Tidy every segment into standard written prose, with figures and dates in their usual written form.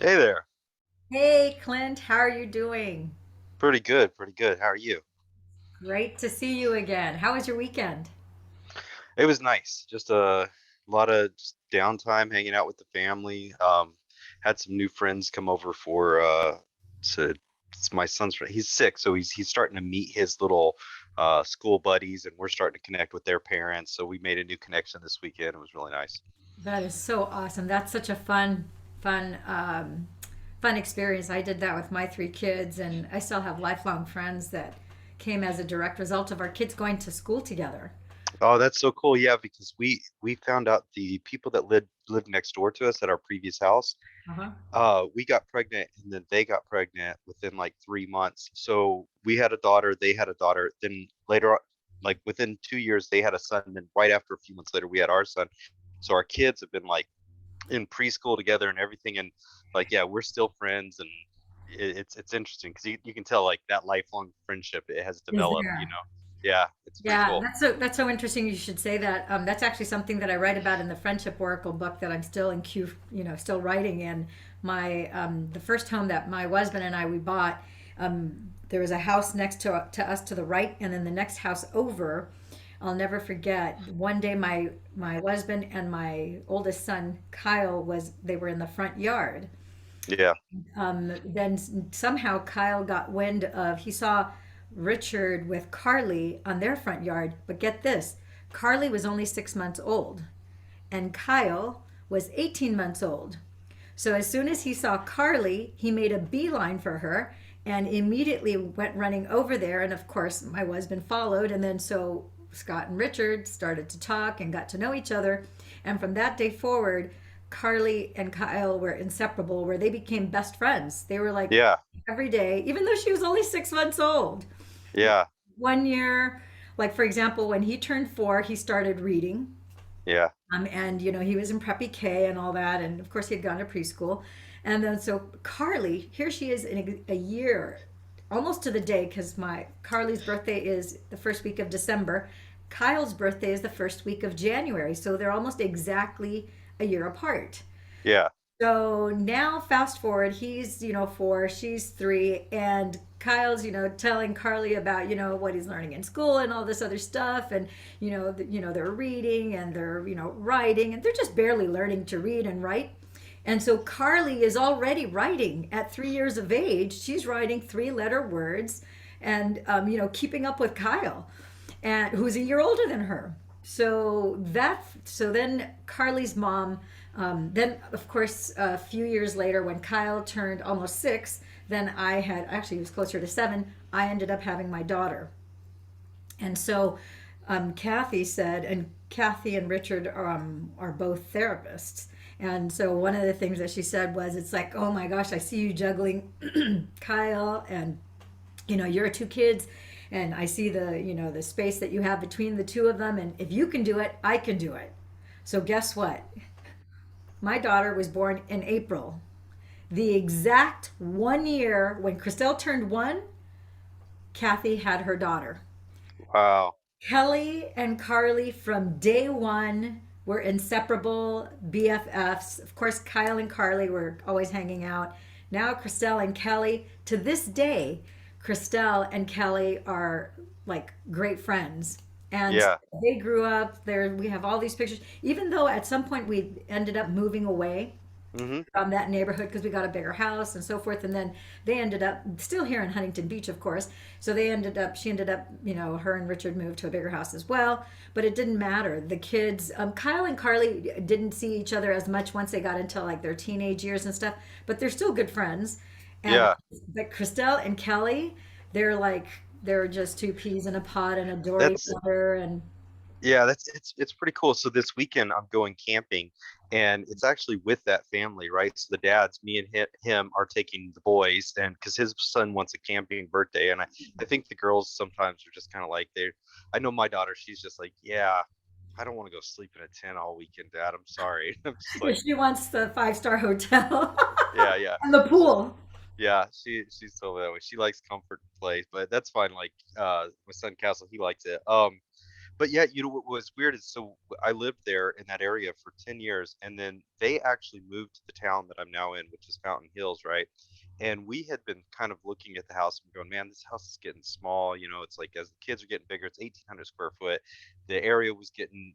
Hey there. Hey Clint, how are you doing? Pretty good, pretty good. How are you? Great to see you again. How was your weekend? It was nice. Just a lot of just downtime hanging out with the family. Had some new friends come over for to it's my son's friend. He's sick, so he's starting to meet his little school buddies, and we're starting to connect with their parents. So we made a new connection this weekend. It was really nice. That is so awesome. That's such a fun, fun experience. I did that with my three kids, and I still have lifelong friends that came as a direct result of our kids going to school together. Oh, that's so cool. Yeah, because we found out the people that lived next door to us at our previous house. Uh-huh. We got pregnant and then they got pregnant within like 3 months. So we had a daughter, they had a daughter. Then later, like within 2 years, they had a son. And then right after a few months later, we had our son. So our kids have been like in preschool together and everything. And like, yeah, we're still friends. And it's interesting because you can tell like that lifelong friendship it has Is developed. there? Yeah, it's pretty Yeah, cool. that's so interesting. You should say that. That's actually something that I write about in the Friendship Oracle book that I'm still in queue, still writing in. The first home that my husband and I we bought, there was a house next to us to the right, and then the next house over. I'll never forget. One day, my husband and my oldest son Kyle they were in the front yard, Yeah. then somehow Kyle got wind of, he saw Richard with Carly on their front yard. But get this, Carly was only 6 months old, and Kyle was 18 months old. So as soon as he saw Carly, he made a beeline for her and immediately went running over there. And of course, my husband followed. And then so Scott and Richard started to talk and got to know each other. And from that day forward, Carly and Kyle were inseparable, where they became best friends. They were like Yeah. every day, even though she was only 6 months old. Yeah. One year, like for example, when he turned 4, he started reading. Yeah. And he was in preppy K and all that, and of course he had gone to preschool. And then so Carly, here she is in a year, almost to the day, because my Carly's birthday is the first week of December. Kyle's birthday is the first week of January, so they're almost exactly a year apart. Yeah. So now, fast forward, he's 4, she's 3, and Kyle's telling Carly about what he's learning in school and all this other stuff, and they're reading and they're writing, and they're just barely learning to read and write. And so Carly is already writing at 3 years of age. She's writing three-letter words, and keeping up with Kyle, and who's a year older than her. So then Carly's mom, then of course a few years later when Kyle turned almost 6, then I had, actually he was closer to 7, I ended up having my daughter. And so Kathy said, and Kathy and Richard are both therapists. And so one of the things that she said was, it's like, oh my gosh, I see you juggling Kyle and your two kids, and I see the space that you have between the two of them, and if you can do it, I can do it. So guess what? My daughter was born in April, the exact 1 year when Christelle turned 1. Kathy had her daughter. Wow. Kelly and Carly from day one were inseparable BFFs. Of course, Kyle and Carly were always hanging out. Now, Christelle and Kelly, to this day, Christelle and Kelly are like great friends. And Yeah. they grew up there. We have all these pictures, even though at some point we ended up moving away Hmm. from that neighborhood because we got a bigger house and so forth. And then they ended up still here in Huntington Beach, of course. So she ended up, her and Richard moved to a bigger house as well. But it didn't matter. The kids, Kyle and Carly didn't see each other as much once they got into like their teenage years and stuff, but they're still good friends. And Yeah. but Christelle and Kelly, they're like, they're just two peas in a pod and adore each That's other. And Yeah, it's pretty cool. So this weekend I'm going camping, and it's actually with that family, right? So the dads, me and him are taking the boys, and because his son wants a camping birthday, and I think the girls sometimes are just kind of like they. I know my daughter, she's just like, yeah, I don't want to go sleep in a tent all weekend, Dad. I'm sorry. I'm just like, she wants the 5-star hotel yeah, yeah. and the pool. Yeah, she's totally that way. She likes comfort and play, but that's fine. Like my son Castle, he likes it. but yeah, what was weird is so I lived there in that area for 10 years, and then they actually moved to the town that I'm now in, which is Fountain Hills, right? And we had been kind of looking at the house and going, man, this house is getting small. It's like as the kids are getting bigger, it's 1,800 square foot. The area was getting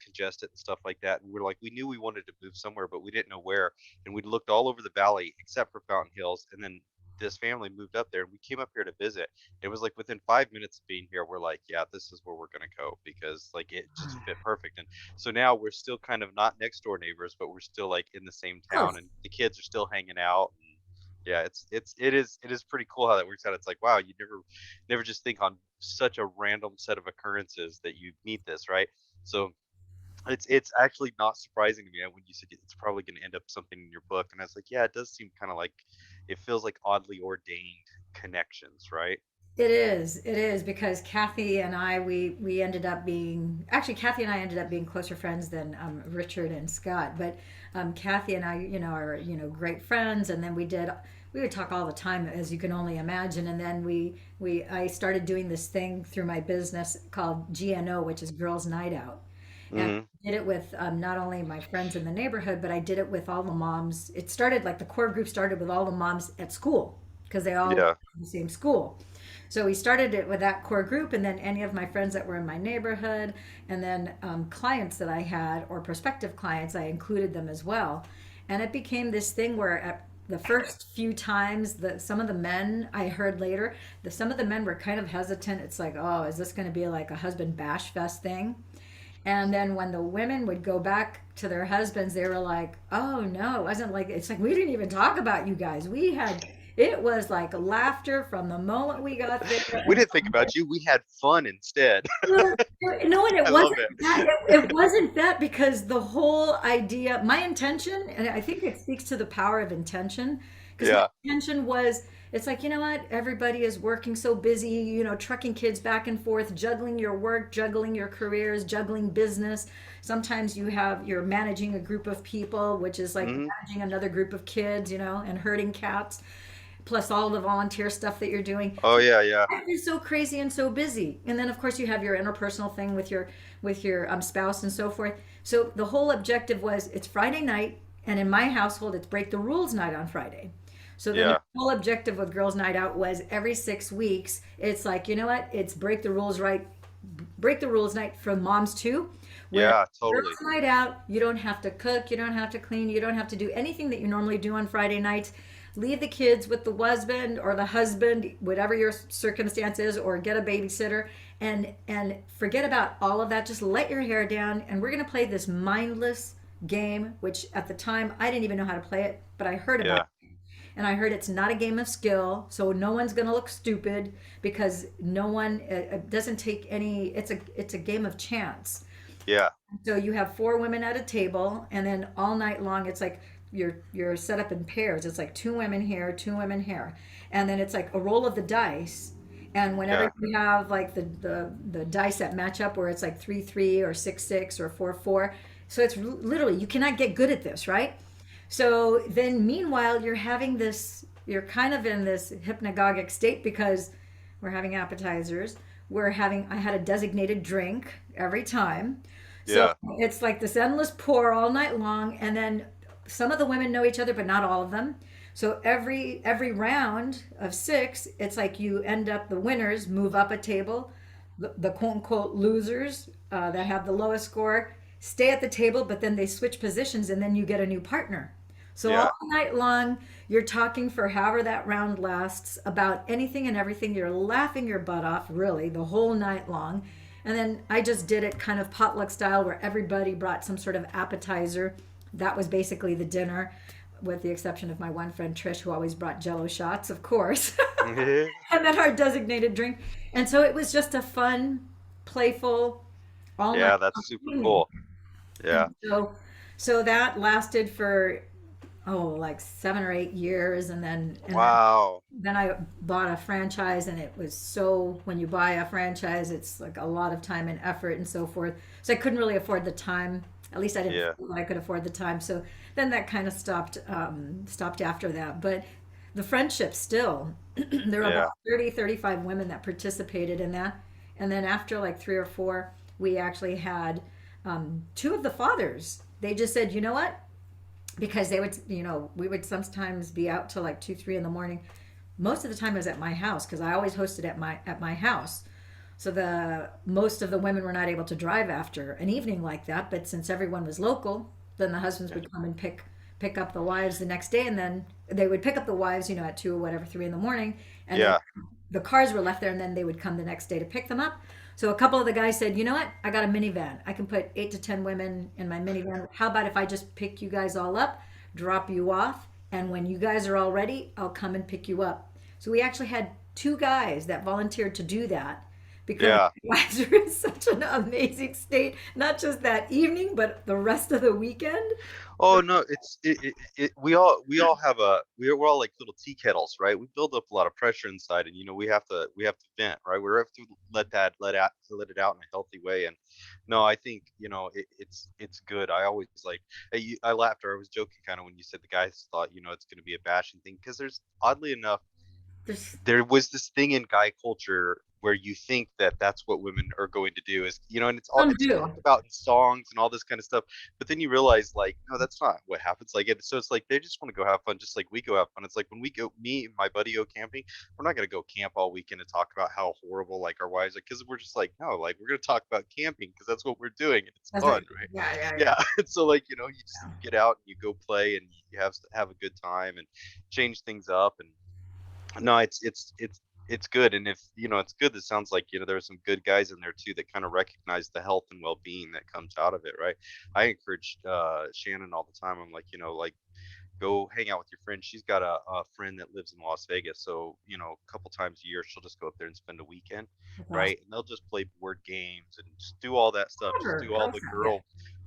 congested and stuff like that. And we're like, we knew we wanted to move somewhere, but we didn't know where. And we looked all over the valley except for Fountain Hills. And then this family moved up there, and we came up here to visit. It was like within 5 minutes of being here, we're like, yeah, this is where we're gonna go because like it just fit perfect. And so now we're still kind of not next door neighbors, but we're still like in the same town, Close. and the kids are still hanging out. And yeah, it is pretty cool how that works out. It's like, wow, you never just think on such a random set of occurrences that you meet this, right? So it's actually not surprising to me when you said it's probably going to end up something in your book, and I was like, yeah, it does seem kind of like it feels like oddly ordained connections, right? It is because Kathy and I, we ended up being, actually, Kathy and I ended up being closer friends than Richard and Scott. But Kathy and I, are, great friends. And then we would talk all the time, as you can only imagine. And then I started doing this thing through my business called GNO, which is Girls Night Out. And Hmm. I did it with not only my friends in the neighborhood, but I did it with all the moms. It started like the core group started with all the moms at school because they all went Yeah. to the same school. So we started it with that core group, and then any of my friends that were in my neighborhood, and then clients that I had or prospective clients, I included them as well. And it became this thing where at the first few times that some of the men I heard later, some of the men were kind of hesitant. It's like, oh, is this going to be like a husband bash fest thing? And then when the women would go back to their husbands, they were like, "Oh no, it wasn't like it's like we didn't even talk about you guys. It was like laughter from the moment we got there." We didn't think about you. We had fun instead. Well, no, and it I love wasn't it. that. It wasn't that because the whole idea, my intention, and I think it speaks to the power of intention, because my Yeah. intention was, it's like, you know what? Everybody is working so busy, trucking kids back and forth, juggling your work, juggling your careers, juggling business. Sometimes you're managing a group of people, which is like Hmm. managing another group of kids, and herding cats, plus all the volunteer stuff that you're doing. Oh yeah, yeah, Life is so crazy and so busy, and then of course you have your interpersonal thing with your spouse and so forth. So the whole objective was it's Friday night, and in my household it's break the rules night on Friday. So then the yeah, whole objective with girls night out was every 6 weeks it's like, you know what, it's break the rules, right? Break the rules night for moms too, where yeah, girls totally. night out, you don't have to cook, you don't have to clean, you don't have to do anything that you normally do on Friday nights. Leave the kids with the husband or the husband, whatever your circumstance is, or get a babysitter, and forget about all of that. Just let your hair down, and we're gonna play this mindless game, which at the time I didn't even know how to play it, but I heard about Yeah, it. And I heard it's not a game of skill, so no one's gonna look stupid because no one it doesn't take any. It's a game of chance. yeah, So you have four women at a table, and then all night long, it's like you're set up in pairs. It's like two women here, two women here, and then it's like a roll of the dice. And whenever yeah, you have like the dice that match up, where it's like 3-3 or 6-6 or 4-4, so it's literally you cannot get good at this, right? So then, meanwhile, you're kind of in this hypnagogic state because we're having appetizers. I had a designated drink every time. So yeah, it's like this endless pour all night long. And then some of the women know each other, but not all of them. So every round of six, it's like you end up, the winners move up a table. The quote unquote losers that have the lowest score stay at the table, but then they switch positions and then you get a new partner. So all yeah, night long, you're talking for however that round lasts about anything and everything. You're laughing your butt off, really, the whole night long. And then I just did it kind of potluck style where everybody brought some sort of appetizer. That was basically the dinner, with the exception of my one friend Trish, who always brought jello shots, of course. And then our designated drink. And so it was just a fun, playful, all night yeah. That's long super evening. cool. Yeah. And so that lasted for like 7 or 8 years, and Wow. then I bought a franchise, and it was, so when you buy a franchise, it's like a lot of time and effort and so forth. So I couldn't really afford the time. At least I didn't Yeah, feel that I could afford the time. So then that kind of stopped after that. But the friendship still, there were about yeah, 30, 35 women that participated in that. And then after like three or four, we actually had two of the fathers. They just said, you know what? Because they would, we would sometimes be out till like 2, 3 in the morning. Most of the time, I was at my house because I always hosted at my house. So the most of the women were not able to drive after an evening like that. But since everyone was local, then the husbands would come and pick up the wives the next day, and then they would pick up the wives, at 2 or whatever, 3 in the morning, and then Yeah. the cars were left there, and then they would come the next day to pick them up. So a couple of the guys said, you know what? I got a minivan. I can put 8 to 10 women in my minivan. How about if I just pick you guys all up, drop you off, and when you guys are all ready, I'll come and pick you up. So we actually had two guys that volunteered to do that because Yeah. wives were in such an amazing state, not just that evening, but the rest of the weekend. Oh no, we all have we're all like little tea kettles, right? We build up a lot of pressure inside, and we have to vent, right? We have to let it out in a healthy way. And no, I think it's good. I always like I laughed, or I was joking kind of when you said the guys thought it's going to be a bashing thing, because there's, oddly enough, There's there was this thing in guy culture where you think that that's what women are going to do, is and some it's do. talked about in songs and all this kind of stuff, but then you realize, like, no, that's not what happens. Like, so it's like they just want to go have fun, just like we go have fun. It's like when we go, me and my buddy go camping, we're not going to go camp all weekend and talk about how horrible like our wives are, because we're just like, no, like, we're going to talk about camping because that's what we're doing and it's That's fun, right. right? Yeah, yeah, Yeah. yeah. And so, like, you just get out and you go play and you have a good time and change things up. And no, it's good. And if it's good, it sounds like there's some good guys in there too that kind of recognize the health and well-being that comes out of it, right? I encourage Shannon all the time. I'm like, like, go hang out with your friend. She's got a friend that lives in Las Vegas, so a couple times a year she'll just go up there and spend a weekend, That's awesome. right? And they'll just play board games and just do all that stuff, just Clever. do all Girls the sound good.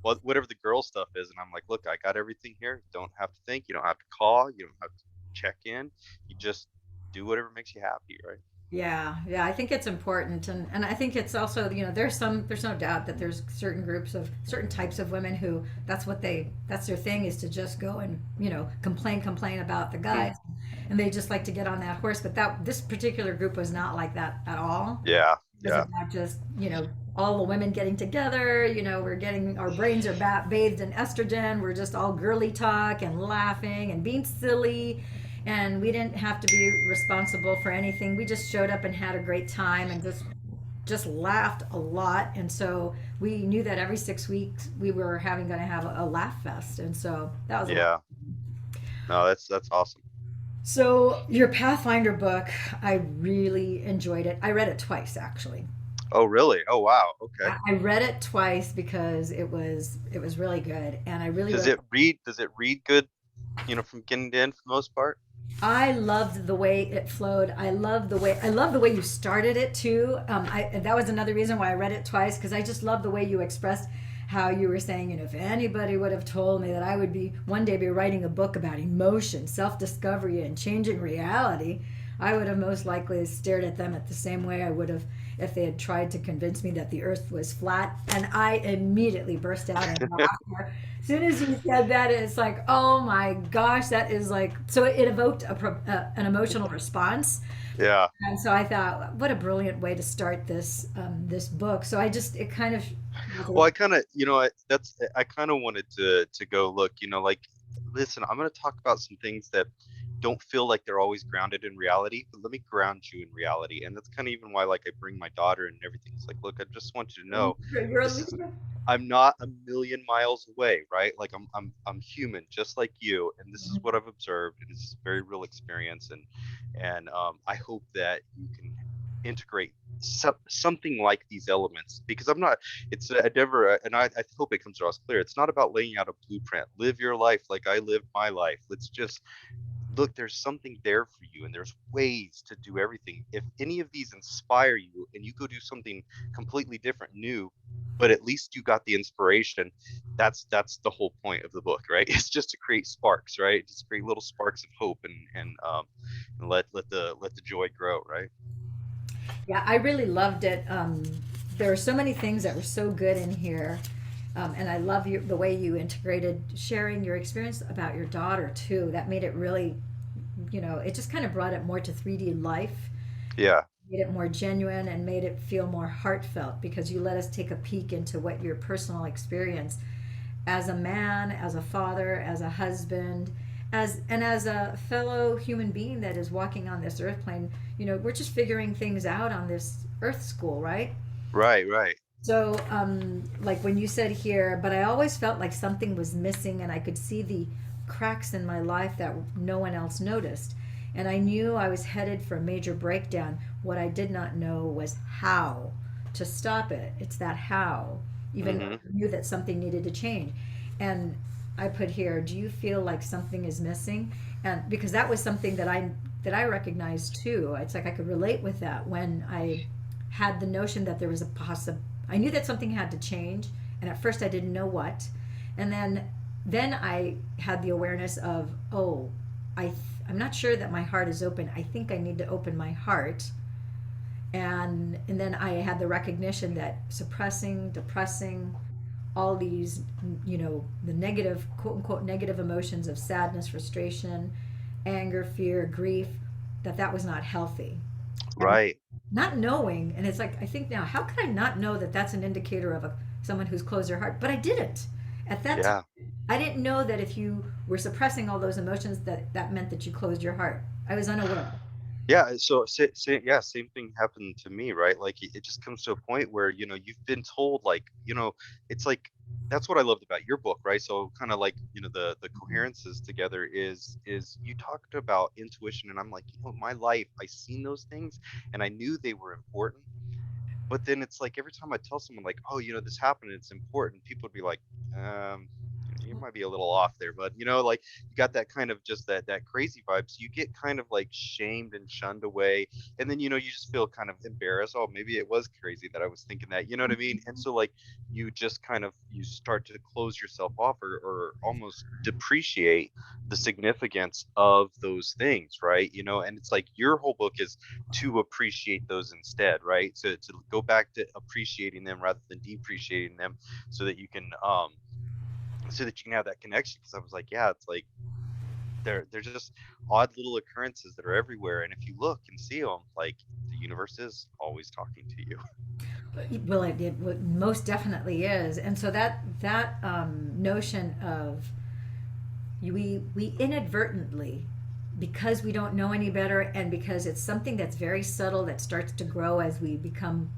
girl, whatever the girl stuff is. And I'm like, look, I got everything here. You don't have to think, you don't have to call, you don't have to check in. You just do whatever makes you happy, right? Yeah, yeah, I think it's important, and I think it's also, there's no doubt that there's certain groups of certain types of women who that's their thing, is to just go and complain about the Hmm. guys, and they just like to get on that horse. But that this particular group was not like that at all. Yeah. It was Yeah. about just all the women getting together. We're getting our brains are bathed in estrogen. We're just all girly talk and laughing and being silly, and we didn't have to be responsible for anything. We just showed up and had a great time and just laughed a lot. And so we knew that every 6 weeks we were going to have a laugh fest, and so that was a lot. Yeah. No, that's awesome. So your Pathfinder book, I really enjoyed it. I read it twice actually. Oh, really? Oh, wow. Okay. I read it twice because it was really good, and I really Does really it read does it read good, from beginning to end for the most part? I loved the way it flowed. I love the way you started it too. And that was another reason why I read it twice, because I just love the way you expressed how you were saying, if anybody would have told me that I would be one day be writing a book about emotion, self-discovery, and changing reality, I would have most likely stared at them at the same way I would have if they had tried to convince me that the earth was flat. And I immediately burst out in laughter. As soon as you said that, it's like, oh my gosh, that is like, so it evoked an emotional response. Yeah. And so I thought, what a brilliant way to start this book. So it kind of, Well, I kind of, I kind of wanted to go look, like, listen, I'm going to talk about some things that don't feel like they're always grounded in reality, but let me ground you in reality. And that's kind of even why, like, I bring my daughter and everything. It's like, look, I just want you to know you're a this is leader. I'm not a million miles away, right? Like, I'm human just like you, and this is what I've observed, and it's a very real experience. And I hope that you can integrate something like these elements, because I'm not. It's I never, and I hope it comes across clear. It's not about laying out a blueprint. Live your life like I lived my life. Let's just look, there's something there for you, and there's ways to do everything. If any of these inspire you and you go do something completely different, new, but at least you got the inspiration, that's the whole point of the book, right? It's just to create sparks, right? Just create little sparks of hope, and let the joy grow, right? Yeah, I really loved it. There were so many things that were so good in here. And I love the way you integrated sharing your experience about your daughter too. That made it really, it just kind of brought it more to 3D life. Yeah. made it more genuine and made it feel more heartfelt because you let us take a peek into what your personal experience as a man, as a father, as a husband, as a fellow human being that is walking on this earth plane. We're just figuring things out on this earth school, right? Right, right. So, like when you said here, but I always felt like something was missing, and I could see the cracks in my life that no one else noticed. And I knew I was headed for a major breakdown. What I did not know was how to stop it. It's that how, even though Hmm. I knew that something needed to change. And I put here, do you feel like something is missing? And because that was something that I recognized too. It's like I could relate with that when I had the notion that there was a I knew that something had to change, and at first I didn't know what. And then I had the awareness of, oh, I'm not sure that my heart is open. I think I need to open my heart. And then I had the recognition that suppressing, depressing, all these, the negative, quote unquote, negative emotions of sadness, frustration, anger, fear, grief, that was not healthy. And Right. not knowing, and it's like, I think now, how could I not know that that's an indicator of someone who's closed their heart? But I didn't. At that time, Yeah. I didn't know that if you were suppressing all those emotions, that meant that you closed your heart. I was unaware. Yeah, so yeah, same thing happened to me, right? Like it just comes to a point where, you've been told like, it's like that's what I loved about your book, right? So kind of like, the coherences together is you talked about intuition, and I'm like, my life, I seen those things and I knew they were important. But then it's like every time I tell someone like, "Oh, this happened, it's important," people would be like, um, you might be a little off there, but like you got that kind of just that crazy vibe. So you get kind of like shamed and shunned away. And then, you just feel kind of embarrassed. Oh, maybe it was crazy that I was thinking that, you know what I mean? And so like you just kind of you start to close yourself off, or almost depreciate the significance of those things, right? And it's like your whole book is to appreciate those instead, right? So to go back to appreciating them rather than depreciating them, so that you can have that connection. Because I was like, yeah, it's like they're just odd little occurrences that are everywhere, and if you look and see them, like the universe is always talking to you. Well, it most definitely is. And so that notion of we inadvertently, because we don't know any better, and because it's something that's very subtle that starts to grow as we become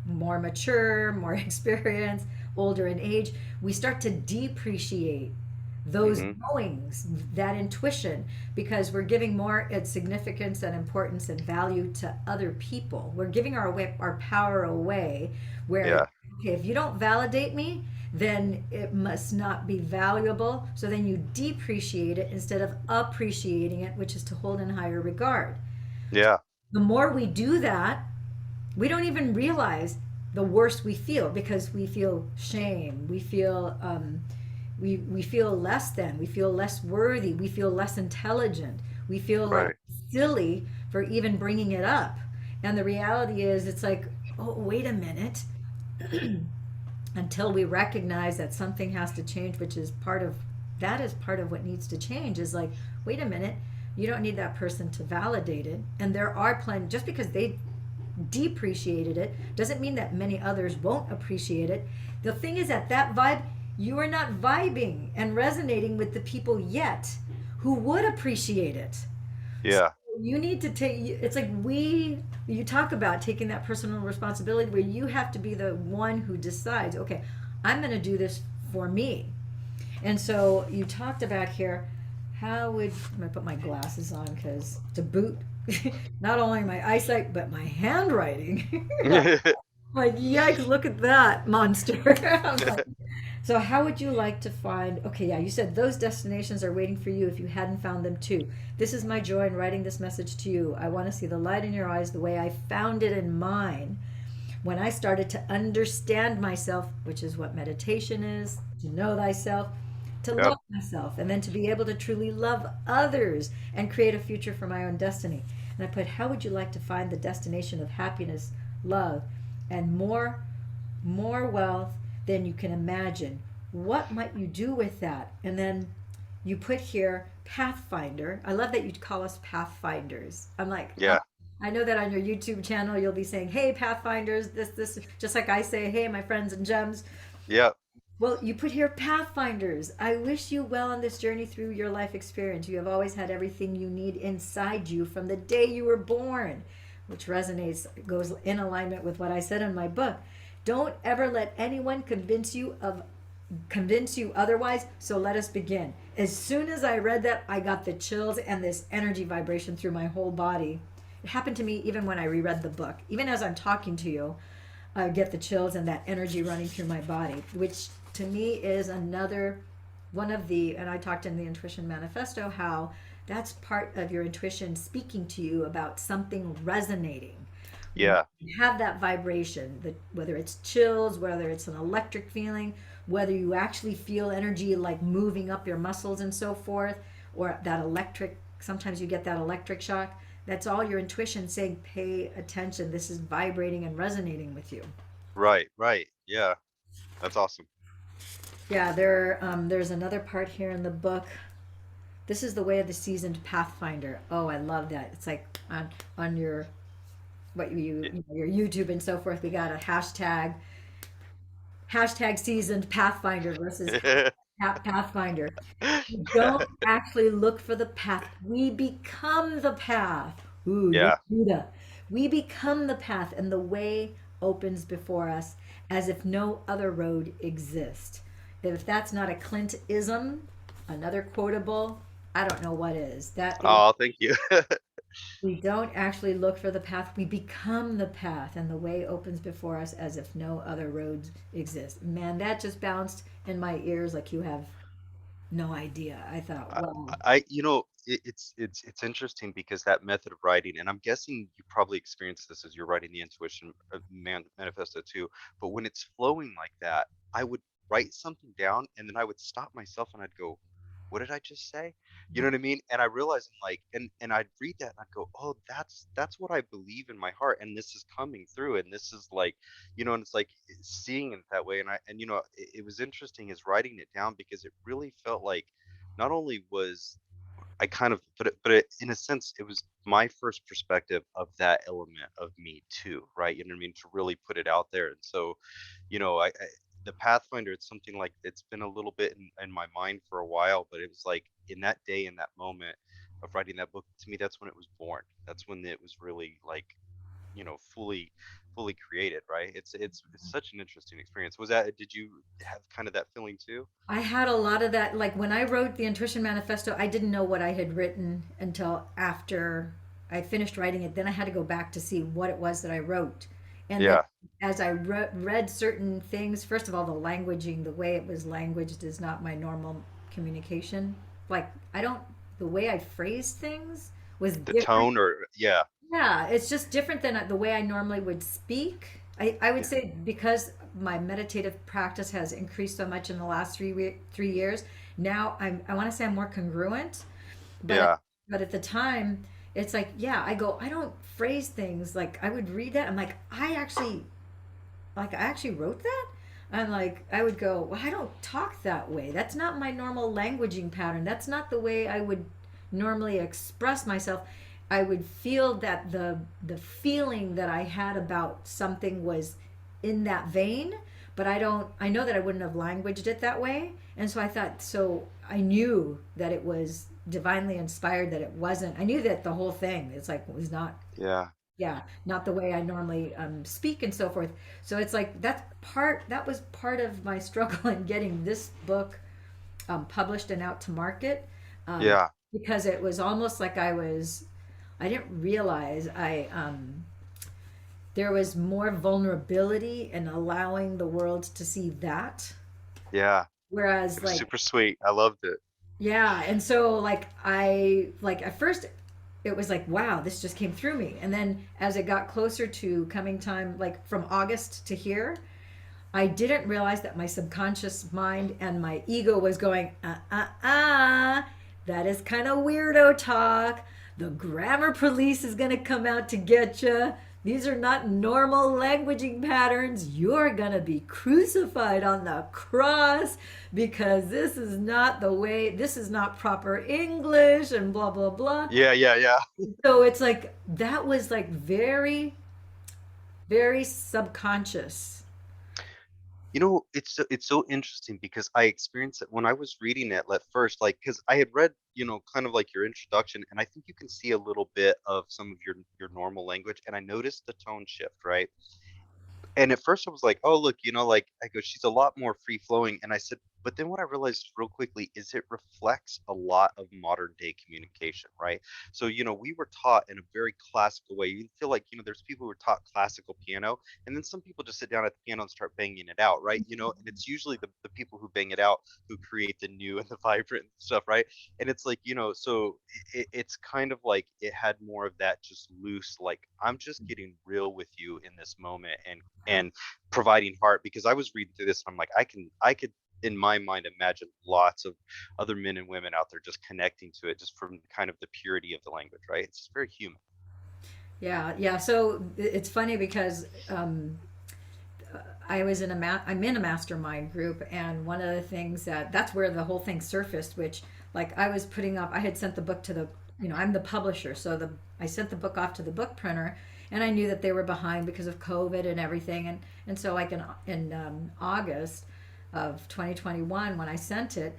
more mature, more experienced, older in age, we start to depreciate those Hmm. knowings, that intuition, because we're giving more significance and importance and value to other people. We're giving our power away. Where, Yeah. okay, if you don't validate me, then it must not be valuable. So then you depreciate it instead of appreciating it, which is to hold in higher regard. Yeah. The more we do that, we don't even realize the worse we feel, because we feel shame, we feel less than, we feel less worthy, we feel less intelligent, we feel like Right. silly for even bringing it up. And the reality is, it's like, oh, wait a minute. Until we recognize that something has to change, which is part of what needs to change, is like, wait a minute, you don't need that person to validate it. And there are plenty, just because they depreciated it doesn't mean that many others won't appreciate it. The thing is, at that vibe, you are not vibing and resonating with the people yet who would appreciate it. So Yeah. you need to take, it's like, you talk about taking that personal responsibility where you have to be the one who decides, okay, I'm going to do this for me. And so you talked about here, how would, I'm going to put my glasses on because to boot, not only my eyesight, but my handwriting. Like, yikes, look at that monster. I'm like, so how would you like to find, okay, yeah, you said those destinations are waiting for you if you hadn't found them too. This is my joy in writing this message to you. I want to see the light in your eyes the way I found it in mine when I started to understand myself, which is what meditation is, to know thyself, to Yep. love myself, and then to be able to truly love others and create a future for my own destiny. And I put, how would you like to find the destination of happiness, love, and more wealth than you can imagine? What might you do with that? And then you put here Pathfinder. I love that you call us Pathfinders. I'm like, Yeah. I know that on your YouTube channel you'll be saying, "Hey, Pathfinders, this," just like I say, "Hey, my friends and gems." Yeah. Well, you put here Pathfinders. I wish you well on this journey through your life experience. You have always had everything you need inside you from the day you were born, which resonates, goes in alignment with what I said in my book. Don't ever let anyone convince you otherwise, so let us begin. As soon as I read that, I got the chills and this energy vibration through my whole body. It happened to me even when I reread the book. Even as I'm talking to you, I get the chills and that energy running through my body, which to me is another one of the, and I talked in the Intuition Manifesto how that's part of your intuition speaking to you about something resonating. When Yeah. you have that vibration, whether it's chills, whether it's an electric feeling, whether you actually feel energy like moving up your muscles and so forth, or that electric, sometimes you get that electric shock. That's all your intuition saying, pay attention. This is vibrating and resonating with you. Right. Right. Yeah. That's awesome. Yeah, there's another part here in the book. This is the way of the seasoned pathfinder. Oh, I love that. It's like on your what Y- you know, your YouTube and so forth. We got a hashtag seasoned pathfinder versus pathfinder. We don't actually look for the path. We become the path. Ooh, you're Yeah. Buddha. We become the path, and the way opens before us as if no other road exists. If that's not a Clint-ism, another quotable, I don't know what is. That is, Oh, thank you. we don't actually look for the path. We become the path, and the way opens before us as if no other roads exist. Man, that just bounced in my ears like you have no idea. I thought, I, wow. it's interesting because that method of writing, and I'm guessing you probably experienced this as you're writing the intuition manifesto too. But when it's flowing like that, I would write something down and then I would stop myself and I'd go, "What did I just say?" You know what I mean? And I realized like, and I'd read that and I'd go, "Oh, that's what I believe in my heart, and this is coming through, and this is like, and it's like seeing it that way." And it was interesting as writing it down because it really felt like not only was I kind of, in a sense, it was my first perspective of that element of me too, right? You know what I mean? To really put it out there. And so, the Pathfinder, it's something like it's been a little bit in my mind for a while, but it was like in that day, in that moment of writing that book, to me, that's when it was born. That's when it was really like, fully created, right? It's such an interesting experience. Did you have kind of that feeling too? I had a lot of that. Like when I wrote the Intuition Manifesto, I didn't know what I had written until after I finished writing it. Then I had to go back to see what it was that I wrote. And then Yeah. as I read certain things, first of all, the languaging, the way it was languaged is not my normal communication. Like, I don't, the way I phrased things was The different. tone or yeah. Yeah, it's just different than the way I normally would speak. I would Yeah. say because my meditative practice has increased so much in the last 3 years, now I want to say I'm more congruent, but Yeah. but at the time, it's like, yeah, I don't phrase things like I would read that. I'm like, I actually wrote that? And like, I would go, well, I don't talk that way. That's not my normal languaging pattern. That's not the way I would normally express myself. I would feel that the feeling that I had about something was in that vein, but I know that I wouldn't have languaged it that way. And so I thought, so I knew that it was divinely inspired, that it wasn't, I knew that the whole thing, it's like, was not, Yeah. yeah, not the way I normally speak and so forth. So it's like that was part of my struggle in getting this book published and out to market, um, Yeah. because it was almost like I didn't realize there was more vulnerability in allowing the world to see that, Yeah. whereas It was like, super sweet. I loved it. yeah, and so like I like at first it was like, wow, this just came through me. And then as it got closer to coming time, like from August to here, I didn't realize that my subconscious mind and my ego was going, that is kind of weirdo talk. The grammar police is going to come out to get you. These are not normal languaging patterns. You're going to be crucified on the cross because this is not the way, this is not proper English, and blah, blah, blah. Yeah, yeah, yeah. So it's like, that was like very, very subconscious. It's so interesting because I experienced it when I was reading it at first, like because I had read, kind of like your introduction, and I think you can see a little bit of some of your normal language, and I noticed the tone shift, right? And at first I was like, "Oh, look, like I go, she's a lot more free flowing." And I said, but then what I realized real quickly is it reflects a lot of modern day communication, right? So, we were taught in a very classical way. You feel like, there's people who are taught classical piano, and then some people just sit down at the piano and start banging it out, right? And it's usually the people who bang it out who create the new and the vibrant stuff, right? And it's like, so it's kind of like it had more of that just loose, like I'm just getting real with you in this moment, and providing heart, because I was reading through this and I'm like, I could in my mind imagine lots of other men and women out there just connecting to it just from kind of the purity of the language, right? It's just very human. Yeah, yeah. So it's funny because I'm in a mastermind group, and one of the things that's where the whole thing surfaced. Which, like, I was putting up, I had sent the book to the, I'm the publisher, so I sent the book off to the book printer, and I knew that they were behind because of COVID and everything, and so like in August of 2021 when I sent it,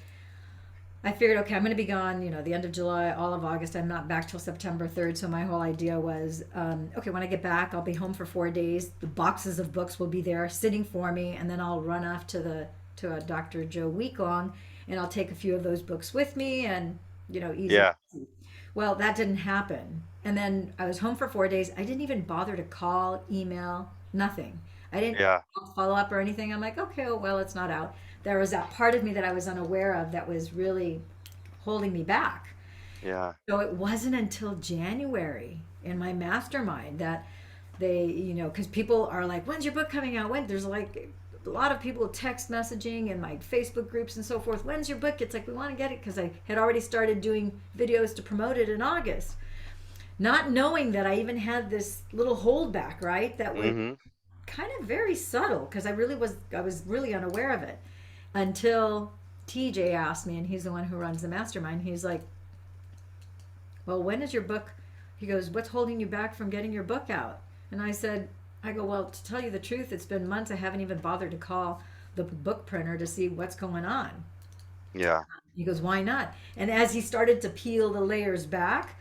I figured, okay, I'm going to be gone, the end of July, all of August. I'm not back till September 3rd. So my whole idea was, okay, when I get back, I'll be home for 4 days. The boxes of books will be there sitting for me. And then I'll run off to a Dr. Joe week long, and I'll take a few of those books with me, and, easy. Yeah, Well, that didn't happen. And then I was home for 4 days. I didn't even bother to call, email, nothing. I didn't yeah, follow up or anything. I'm like, okay, well, it's not out. There was that part of me that I was unaware of that was really holding me back. yeah, So it wasn't until January in my mastermind that they, because people are like, when's your book coming out? When? There's like a lot of people text messaging in my Facebook groups and so forth. When's your book? It's like, we want to get it, because I had already started doing videos to promote it in August, not knowing that I even had this little holdback, right? That was mm-hmm, kind of very subtle, because I was really unaware of it until TJ asked me, and he's the one who runs the mastermind. He's like, well, when is your book? He goes, what's holding you back from getting your book out? And I go, well, to tell you the truth, it's been months. I haven't even bothered to call the book printer to see what's going on. yeah, He goes, why not? And as he started to peel the layers back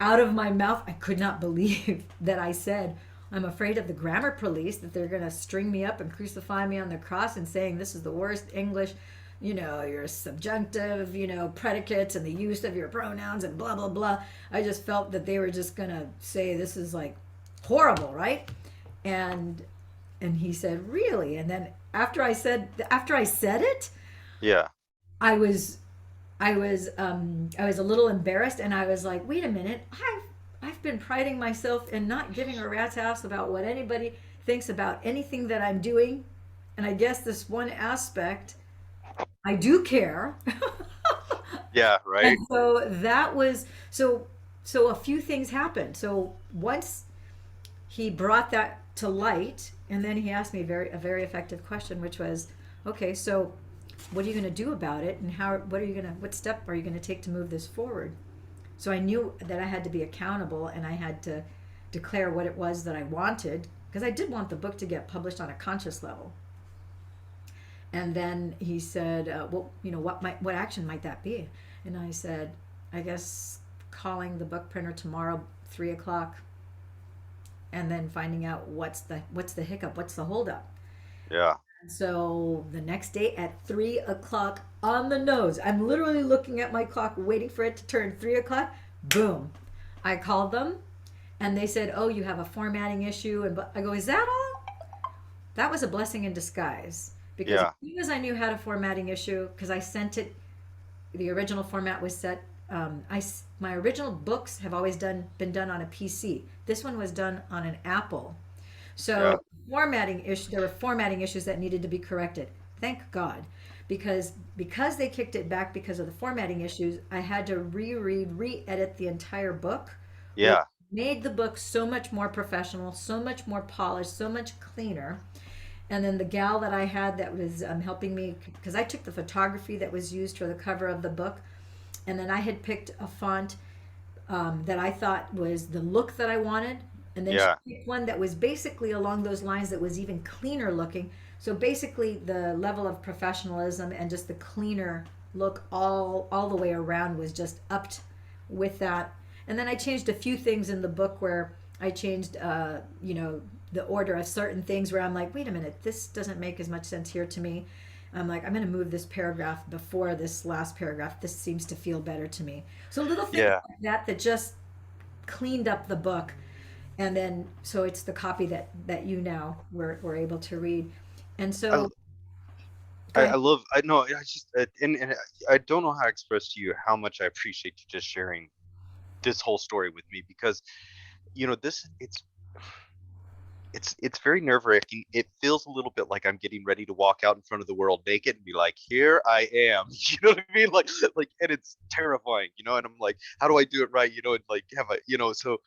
out of my mouth, I could not believe that I said, I'm afraid of the grammar police, that they're going to string me up and crucify me on the cross and saying this is the worst English, your subjunctive, predicates and the use of your pronouns and blah, blah, blah. I just felt that they were just going to say this is like horrible, right? And he said, really? And then after I said it, yeah, I was I was a little embarrassed, and I was like, wait a minute, I've been priding myself in not giving a rat's ass about what anybody thinks about anything that I'm doing, and I guess this one aspect I do care. yeah, And right, so that was so a few things happened. So once he brought that to light, and then he asked me a very effective question, which was, okay, so what are you going to do about it, and what step are you going to take to move this forward? So I knew that I had to be accountable, and I had to declare what it was that I wanted, because I did want the book to get published on a conscious level. And then he said, well, what action might that be? And I said, I guess calling the book printer tomorrow, 3 o'clock, and then finding out what's the hiccup, what's the holdup. yeah, So the next day at 3 o'clock on the nose, I'm literally looking at my clock, waiting for it to turn 3 o'clock. Boom. I called them, and they said, oh, you have a formatting issue. And I go, is that all? That was a blessing in disguise. Because as yeah, soon as I knew how to formatting issue, because I sent it, the original format was set. My original books have always been done on a PC. This one was done on an Apple. yeah, So there were formatting issues that needed to be corrected. Thank God, because they kicked it back because of the formatting issues. I had to re-read, re-edit the entire book with yeah, made the book so much more professional, so much more polished, so much cleaner. And then the gal that I had that was helping me, because I took the photography that was used for the cover of the book, and then I had picked a font that I thought was the look that I wanted. And then she Yeah. picked one that was basically along those lines that was even cleaner looking. So basically, the level of professionalism and just the cleaner look all the way around was just upped with that. And then I changed a few things in the book where I changed, the order of certain things where I'm like, wait a minute, this doesn't make as much sense here to me. I'm like, I'm going to move this paragraph before this last paragraph. This seems to feel better to me. So little things Yeah. like that just cleaned up the book. And then, so it's the copy that you now were able to read. And I so, go I ahead. love I know I just and I don't know how to express to you how much I appreciate you just sharing this whole story with me because this it's very nerve-wracking. It feels a little bit like I'm getting ready to walk out in front of the world naked and be like, "Here I am." You know what I mean? Like, and it's terrifying, and I'm like, "How do I do it right?" And like, have I, so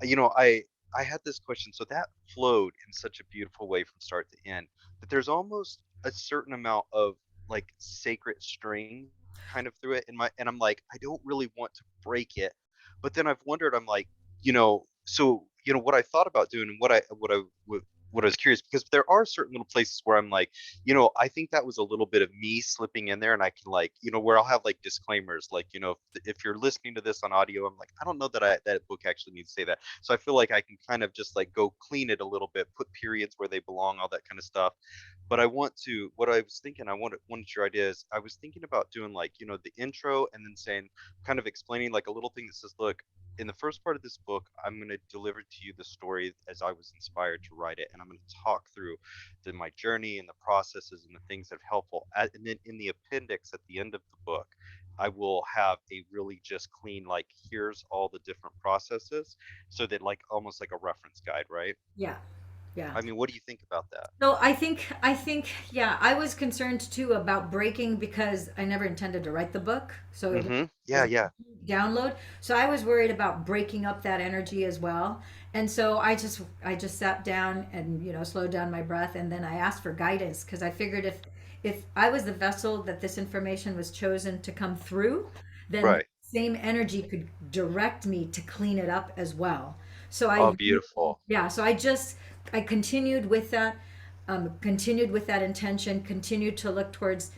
you know, I I had this question, so that flowed in such a beautiful way from start to end that there's almost a certain amount of like sacred string kind of through it, and I'm like, I don't really want to break it, but then I've wondered, I'm like, so what I thought about doing and what I was curious because there are certain little places where I'm like, I think that was a little bit of me slipping in there, and I can like, where I'll have like disclaimers, like, if you're listening to this on audio, I'm like, I don't know that that book actually needs to say that. So I feel like I can kind of just like go clean it a little bit, put periods where they belong, all that kind of stuff. But what I was thinking, I wanted your ideas. I was thinking about doing like, the intro and then saying, kind of explaining like a little thing that says, look, in the first part of this book, I'm going to deliver to you the story as I was inspired to write it. And I'm going to talk through my journey and the processes and the things that are helpful. And then in the appendix at the end of the book, I will have a really just clean, like, here's all the different processes so that like almost like a reference guide, right? Yeah, yeah. I mean, what do you think about that? So I think, yeah, I was concerned too about breaking because I never intended to write the book. So it Mm-hmm. Yeah, was yeah. a download. So I was worried about breaking up that energy as well. And so I just sat down and, slowed down my breath, and then I asked for guidance because I figured if I was the vessel that this information was chosen to come through, then the Right. same energy could direct me to clean it up as well. So Oh, I beautiful. yeah, so I continued with that intention, continued to look towards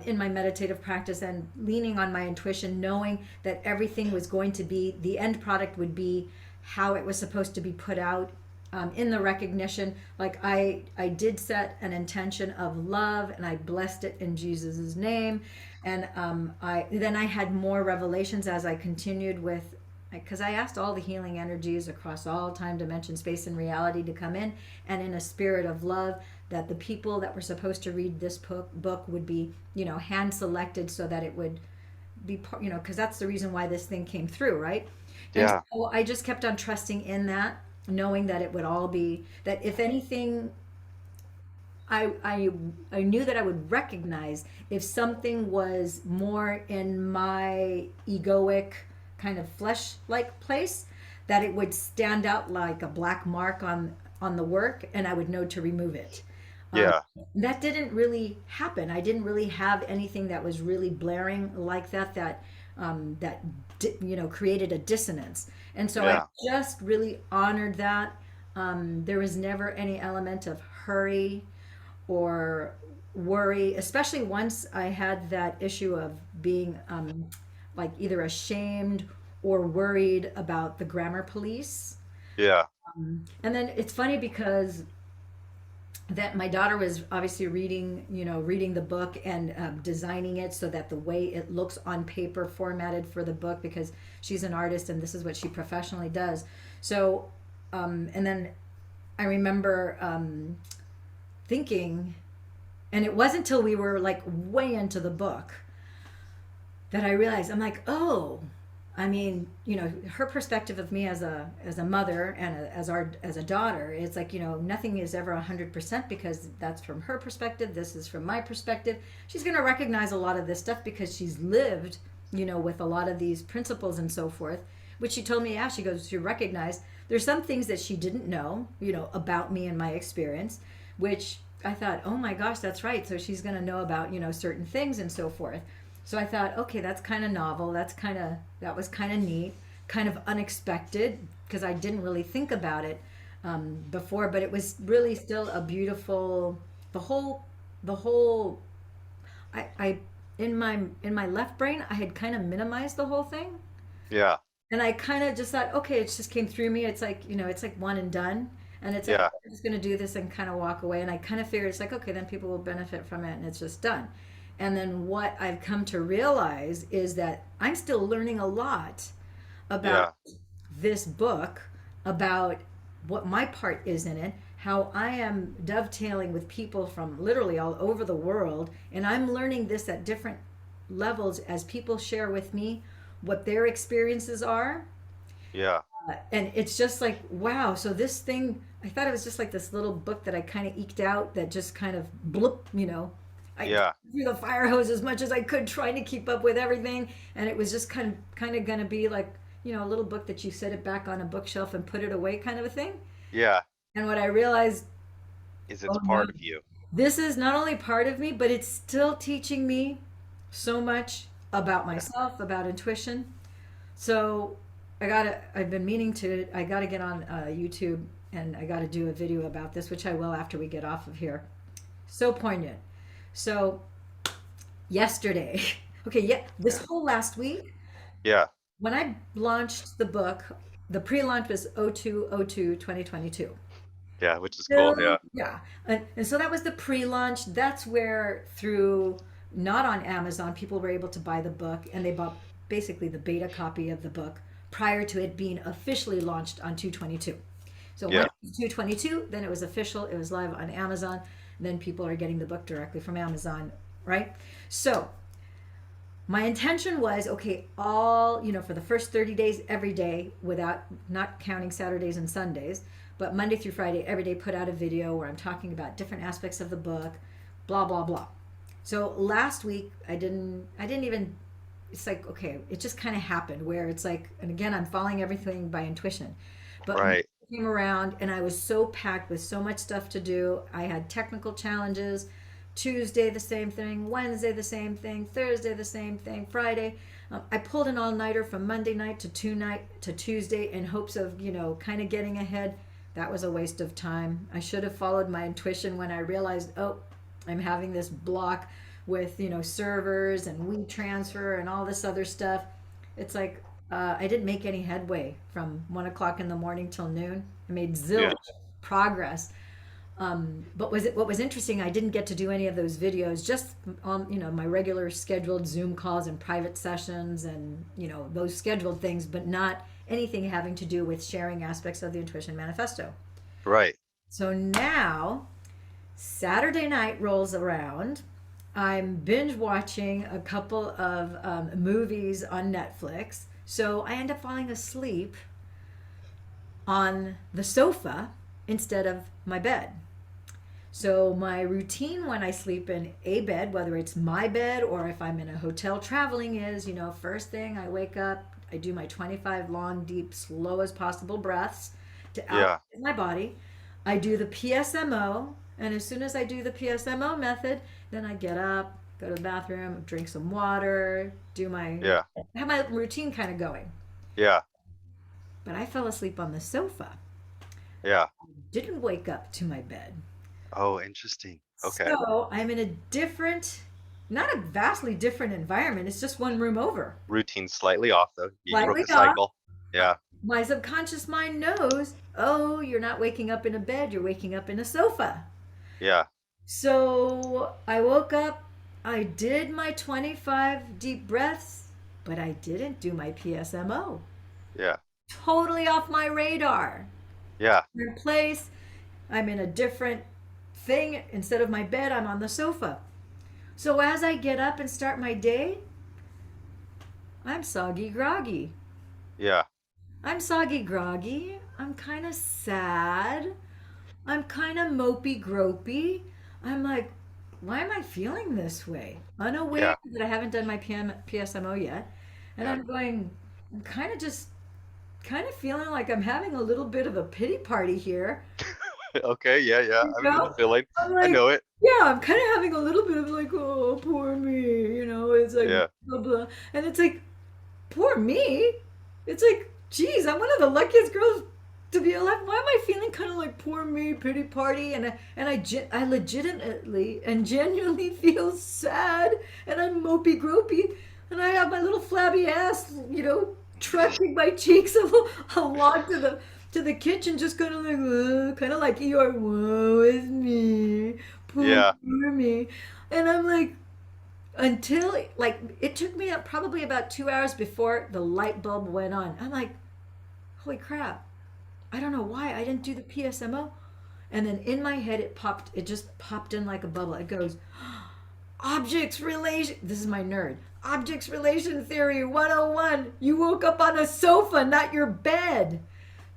in my meditative practice and leaning on my intuition, knowing that everything was going to be the end product would be how it was supposed to be put out. In the recognition, like I did set an intention of love, and I blessed it in Jesus's name, and I had more revelations as I continued with, because I asked all the healing energies across all time, dimension, space, and reality to come in, and in a spirit of love, that the people that were supposed to read this book would be, hand selected so that it would be, because that's the reason why this thing came through, right? And Yeah. so I just kept on trusting in that, knowing that it would all be, that if anything, I, I, I knew that I would recognize if something was more in my egoic kind of flesh like place, that it would stand out like a black mark on the work, and I would know to remove it. Um, Yeah. that didn't really happen. I didn't really have anything that was really blaring like that, created a dissonance. And so I Yeah. just really honored that. There was never any element of hurry or worry, especially once I had that issue of being like either ashamed or worried about the grammar police. Yeah. And then it's funny because that my daughter was obviously reading the book and designing it so that the way it looks on paper, formatted for the book, because she's an artist and this is what she professionally does. So, and then I remember thinking, and it wasn't until we were like way into the book that I realized, I'm like, oh, I mean, her perspective of me as a mother and as a daughter, it's like, nothing is ever 100% because that's from her perspective. This is from my perspective. She's going to recognize a lot of this stuff because she's lived, with a lot of these principles and so forth. which she told me, yeah, she goes, she recognized there's some things that she didn't know, about me and my experience, which I thought, oh my gosh, that's right. So she's going to know about, certain things and so forth. So I thought, okay, that's kind of novel. That was kind of neat, kind of unexpected because I didn't really think about it before, but it was really still a beautiful, the whole, I, in my left brain, I had kind of minimized the whole thing. Yeah. And I kind of just thought, okay, it just came through me. It's like, it's like one and done. And it's like, Yeah. I'm just going to do this and kind of walk away. And I kind of figured it's like, okay, then people will benefit from it and it's just done. And then what I've come to realize is that I'm still learning a lot about Yeah. this book, about what my part is in it, how I am dovetailing with people from literally all over the world. And I'm learning this at different levels as people share with me what their experiences are. Yeah. And it's just like, wow. So this thing, I thought it was just like this little book that I kind of eked out that just kind of bloop, I Yeah. threw the fire hose as much as I could, trying to keep up with everything. And it was just kind of going to be like, a little book that you set it back on a bookshelf and put it away kind of a thing. Yeah. And what I realized, Is oh it's no, part of you. this is not only part of me, but it's still teaching me so much about Yeah. myself, about intuition. So I've been meaning to, I gotta get on YouTube and I gotta do a video about this, which I will after we get off of here. So poignant. So yesterday, okay, yeah, this Yeah. whole last week, Yeah. when I launched the book, the pre-launch was 02/02/2022. Yeah. Which is cool. So Yeah. yeah, and so that was the pre-launch. That's where through not on Amazon, people were able to buy the book, and they bought basically the beta copy of the book prior to it being officially launched on 2/22. So when Yeah. it was 2/22, then it was official. It was live on Amazon. Then people are getting the book directly from Amazon, right? So my intention was okay, all for the first 30 days, every day, without not counting Saturdays and Sundays, but Monday through Friday, every day, put out a video where I'm talking about different aspects of the book, blah blah blah. So last week I didn't even, it's like, okay, it just kind of happened where it's like, and again, I'm following everything by intuition, but Right. came around and I was so packed with so much stuff to do. I had technical challenges. Tuesday the same thing, Wednesday the same thing, Thursday the same thing, Friday. I pulled an all-nighter from Monday night to Tuesday in hopes of kind of getting ahead. That was a waste of time. I should have followed my intuition when I realized, oh, I'm having this block with servers and WeTransfer and all this other stuff. It's like I didn't make any headway from 1 o'clock in the morning till noon. I made Yeah. zilch progress. But what was interesting, I didn't get to do any of those videos, just my regular scheduled Zoom calls and private sessions and those scheduled things, but not anything having to do with sharing aspects of the Intuition Manifesto. Right. So now Saturday night rolls around. I'm binge watching a couple of movies on Netflix. So I end up falling asleep on the sofa instead of my bed. So my routine when I sleep in a bed, whether it's my bed or if I'm in a hotel traveling, is first thing I wake up, I do my 25 long, deep, slow as possible breaths to Yeah. activate my body. I do the PSMO, and as soon as I do the PSMO method, then I get up, go to the bathroom, drink some water, Yeah. have my routine kind of going. Yeah. But I fell asleep on the sofa, Yeah. didn't wake up to my bed. Oh, interesting. Okay. So I'm in a different, not a vastly different environment. It's just one room over. Routine slightly off though. You broke Slightly a off. cycle. Yeah. My subconscious mind knows, oh, you're not waking up in a bed, you're waking up in a sofa. Yeah. So I woke up, I did my 25 deep breaths, but I didn't do my PSMO. Yeah. Totally off my radar. Yeah. In place, I'm in a different thing. Instead of my bed, I'm on the sofa. So as I get up and start my day, I'm soggy groggy. Yeah. I'm soggy groggy. I'm kind of sad. I'm kind of mopey gropey. I'm like, why am I feeling this way? Unaware Yeah. that I haven't done my PSMO yet. And Yeah. I'm going, I'm kind of just kind of feeling like I'm having a little bit of a pity party here. Okay, yeah, yeah. You I know the know? feeling. I'm I like, know it. yeah, I'm kind of having a little bit of like, oh, poor me. It's like, Yeah, blah, blah. And it's like, poor me? It's like, geez, I'm one of the luckiest girls to be alive. Why am I feeling kind of like poor me, pity party? I legitimately and genuinely feel sad, and I'm mopey gropey, and I have my little flabby ass, trudging my cheeks along to the kitchen, just kind of like Eeyore, woe is me, poor yeah, me, and I'm like, until like it took me probably about 2 hours before the light bulb went on. I'm like, holy crap! I don't know why I didn't do the PSMO. And then in my head, it just popped in like a bubble. It goes, objects relation. This is my nerd. Objects relation theory 101. You woke up on a sofa, not your bed.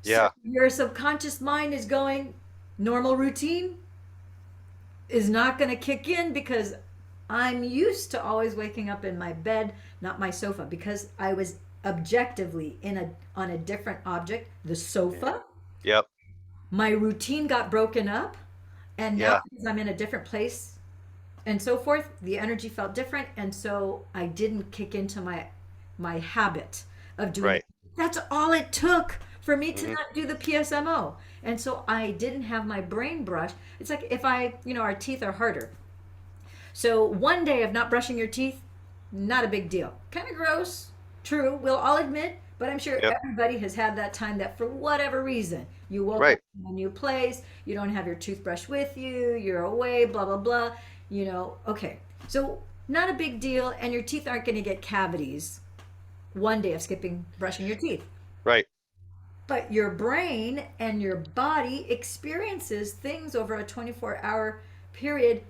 So yeah, your subconscious mind is going, normal routine is not going to kick in because I'm used to always waking up in my bed, not my sofa, because I was objectively in a on a different object, the yeah. sofa. Yep, My routine got broken up, and now yeah, because I'm in a different place and so forth, the energy felt different, and so I didn't kick into my habit of doing it. right. That's all it took for me to Hmm. not do the PSMO. And so I didn't have my brain brush. It's like if our teeth are harder. So one day of not brushing your teeth, not a big deal. Kind of gross, true, we'll all admit, but I'm sure Yep, everybody has had that time that for whatever reason, you woke up right. in a new place, you don't have your toothbrush with you, you're away, blah, blah, blah. Okay. So not a big deal, and your teeth aren't going to get cavities one day of skipping brushing your teeth. Right. But your brain and your body experiences things over a 24-hour period.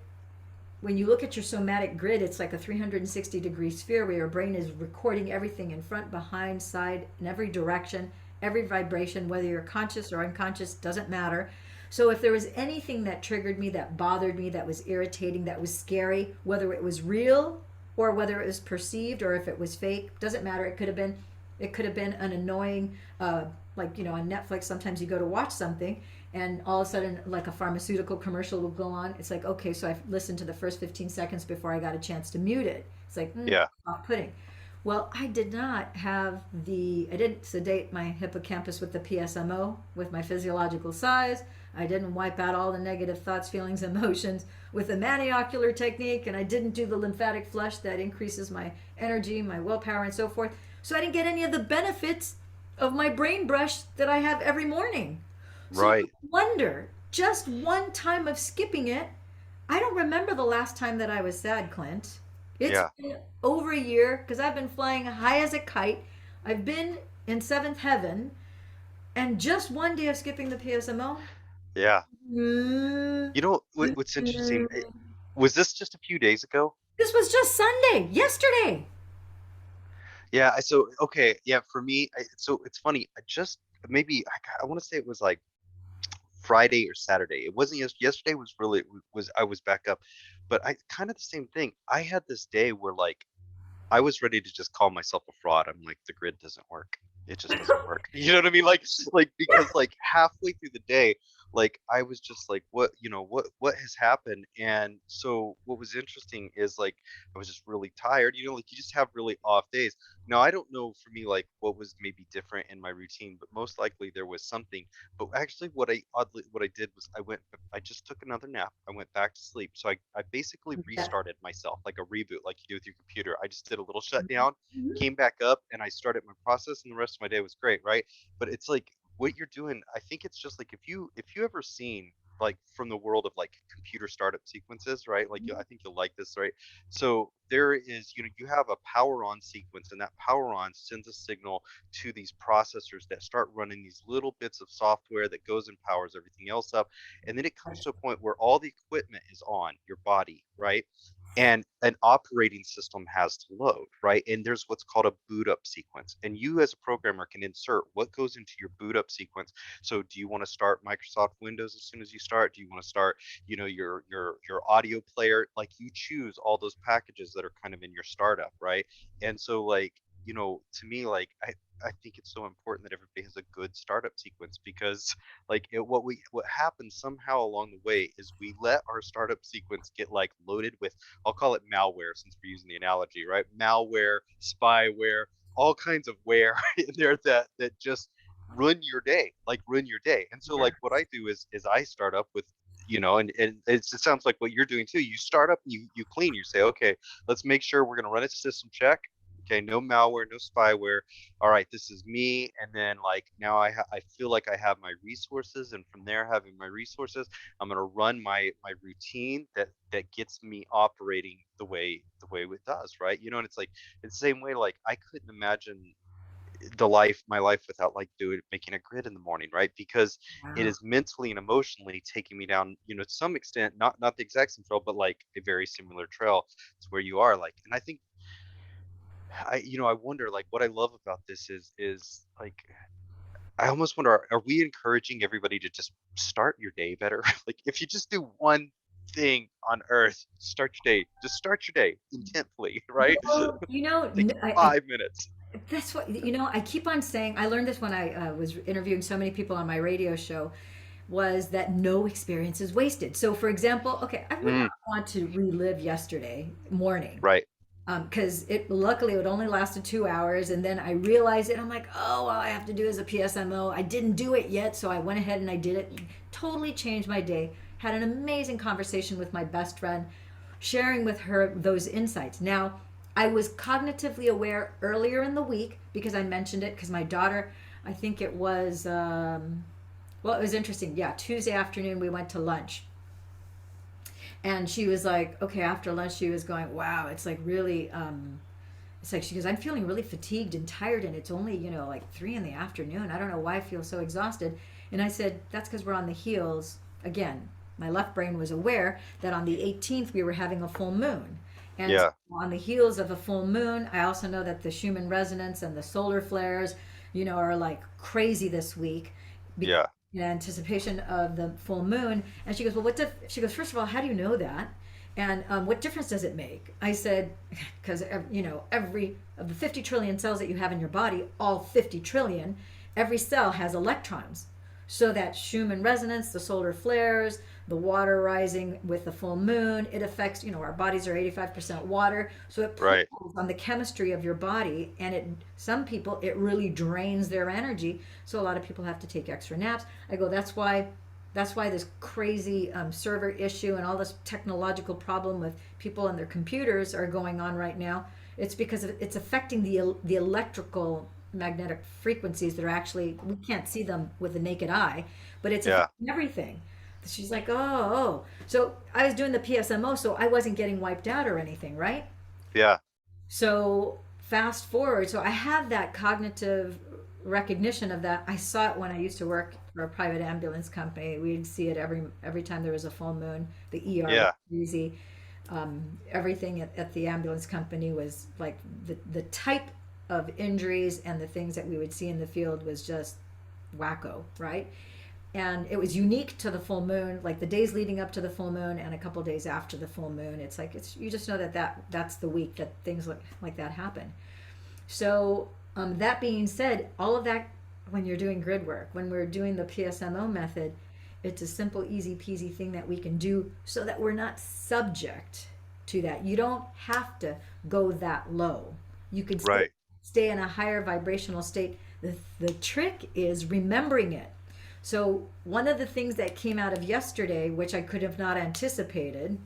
When you look at your somatic grid, it's like a 360-degree sphere where your brain is recording everything in front, behind, side, in every direction, every vibration, whether you're conscious or unconscious, doesn't matter. So if there was anything that triggered me, that bothered me, that was irritating, that was scary, whether it was real or whether it was perceived or if it was fake, doesn't matter. It could have been an annoying, like on Netflix. Sometimes you go to watch something, and all of a sudden, like a pharmaceutical commercial will go on. It's like, okay, so I listened to the first 15 seconds before I got a chance to mute it. It's like, Yeah, off-putting. Well, I didn't sedate my hippocampus with the PSMO with my physiological size. I didn't wipe out all the negative thoughts, feelings, emotions with the maniocular technique, and I didn't do the lymphatic flush that increases my energy, my willpower, and so forth. So I didn't get any of the benefits of my brain brush that I have every morning. So no right. wonder, just one time of skipping it, I don't remember the last time that I was sad, Clint. It's Yeah, been over a year because I've been flying high as a kite. I've been in seventh heaven, and just one day of skipping the PSMO. yeah. Mm, You know what's interesting? Was this just a few days ago? This was just Sunday, yesterday. Yeah, so okay, yeah, for me, so it's funny. I just maybe I want to say it was like Friday or Saturday. It wasn't yesterday was really was I was back up, but I kind of the same thing. I had this day where like I was ready to just call myself a fraud. I'm like, the grid doesn't work. It just doesn't work. You know what I mean? Like because like halfway through the day, like I was just like, what has happened? And so what was interesting is like I was just really tired. Like you just have really off days. Now I don't know for me like what was maybe different in my routine, but most likely there was something. But actually what I did was I just took another nap. I went back to sleep. So I basically Yeah. restarted myself like a reboot, like you do with your computer. I just did a little shutdown, came back up, and I started my process, and the rest of my day was great, right? But it's like what you're doing, I think it's just like if you ever seen like from the world of like computer startup sequences, right? Like I think you'll like this, right? So there is, you have a power on sequence, and that power on sends a signal to these processors that start running these little bits of software that goes and powers everything else up. And then it comes to a point where all the equipment is on your body, right? And an operating system has to load, right? And there's what's called a boot up sequence. And you as a programmer can insert what goes into your boot up sequence. So do you want to start Microsoft Windows as soon as you start? Do you want to start, your audio player? Like you choose all those packages that are kind of in your startup, right? And so like, to me, like I think it's so important that everybody has a good startup sequence because like what happens somehow along the way is we let our startup sequence get like loaded with, I'll call it malware since we're using the analogy, right? Malware, spyware, all kinds of ware in there that just ruin your day. And so Yeah. like what I do is I start up with, and it sounds like what you're doing too. You start up and you clean. You say, okay, let's make sure we're going to run a system check. Okay, no malware, no spyware. All right, this is me. And then like now I feel like I have my resources, and from there having my resources, I'm gonna run my routine that gets me operating the way it does, right? And it's like it's the same way. Like I couldn't imagine my life without like doing making a grid in the morning, right? Because it Wow. is mentally and emotionally taking me down, to some extent, not the exact same trail, but like a very similar trail to where you are. Like, and I think I wonder like what I love about this is like I almost wonder, are we encouraging everybody to just start your day better? Like if you just do one thing on earth, start your day. Just start your day intently, right? Well, Take 5 minutes. that's what, I keep on saying. I learned this when I was interviewing so many people on my radio show, was that no experience is wasted. So, for example, okay, I would Mm, not want to relive yesterday morning, right. because it luckily it only lasted 2 hours, and then I realized it. I'm like, oh, all I have to do is a PSMO. I didn't do it yet, so I went ahead and I did it. Totally changed my day. Had an amazing conversation with my best friend, sharing with her those insights. Now, I was cognitively aware earlier in the week because I mentioned it because my daughter, I think it was, well, it was interesting. Yeah, Tuesday afternoon we went to lunch, and she was like, okay, after lunch she was going, wow, it's like really, it's like she goes, I'm feeling really fatigued and tired, and it's only like 3 in the afternoon. I don't know why I feel so exhausted. And I said, that's because we're on the heels again. My left brain was aware that on the 18th we were having a full moon, and Yeah. on the heels of a full moon, I also know that the Schumann resonance and the solar flares, are like crazy this week because Yeah. in anticipation of the full moon. And she goes, well, she goes, first of all, how do you know that? And what difference does it make? I said, because every of the 50 trillion cells that you have in your body, all 50 trillion, every cell has electrons. So that Schumann resonance, the solar flares, the water rising with the full moon, it affects, our bodies are 85% water. So it Right. pulls on the chemistry of your body, and some people, it really drains their energy. So a lot of people have to take extra naps. I go, that's why this crazy server issue and all this technological problem with people and their computers are going on right now. It's because it's affecting the electrical magnetic frequencies that are actually, we can't see them with the naked eye, but it's Yeah. affecting everything. She's like, oh. So I was doing the PSMO, so I wasn't getting wiped out or anything, right? Yeah. So fast forward, so I have that cognitive recognition of that. I saw it when I used to work for a private ambulance company. We'd see it every time there was a full moon. The ER was Yeah. easy. Everything at the ambulance company was like the type of injuries and the things that we would see in the field was just wacko, right? And it was unique to the full moon, like the days leading up to the full moon and a couple days after the full moon. It's like you just know that's the week that things like that happen. So that being said, all of that, when you're doing grid work, when we're doing the PSMO method, it's a simple, easy peasy thing that we can do so that we're not subject to that. You don't have to go that low. You can still Right. stay in a higher vibrational state. The trick is remembering it. So one of the things that came out of yesterday, which I could have not anticipated,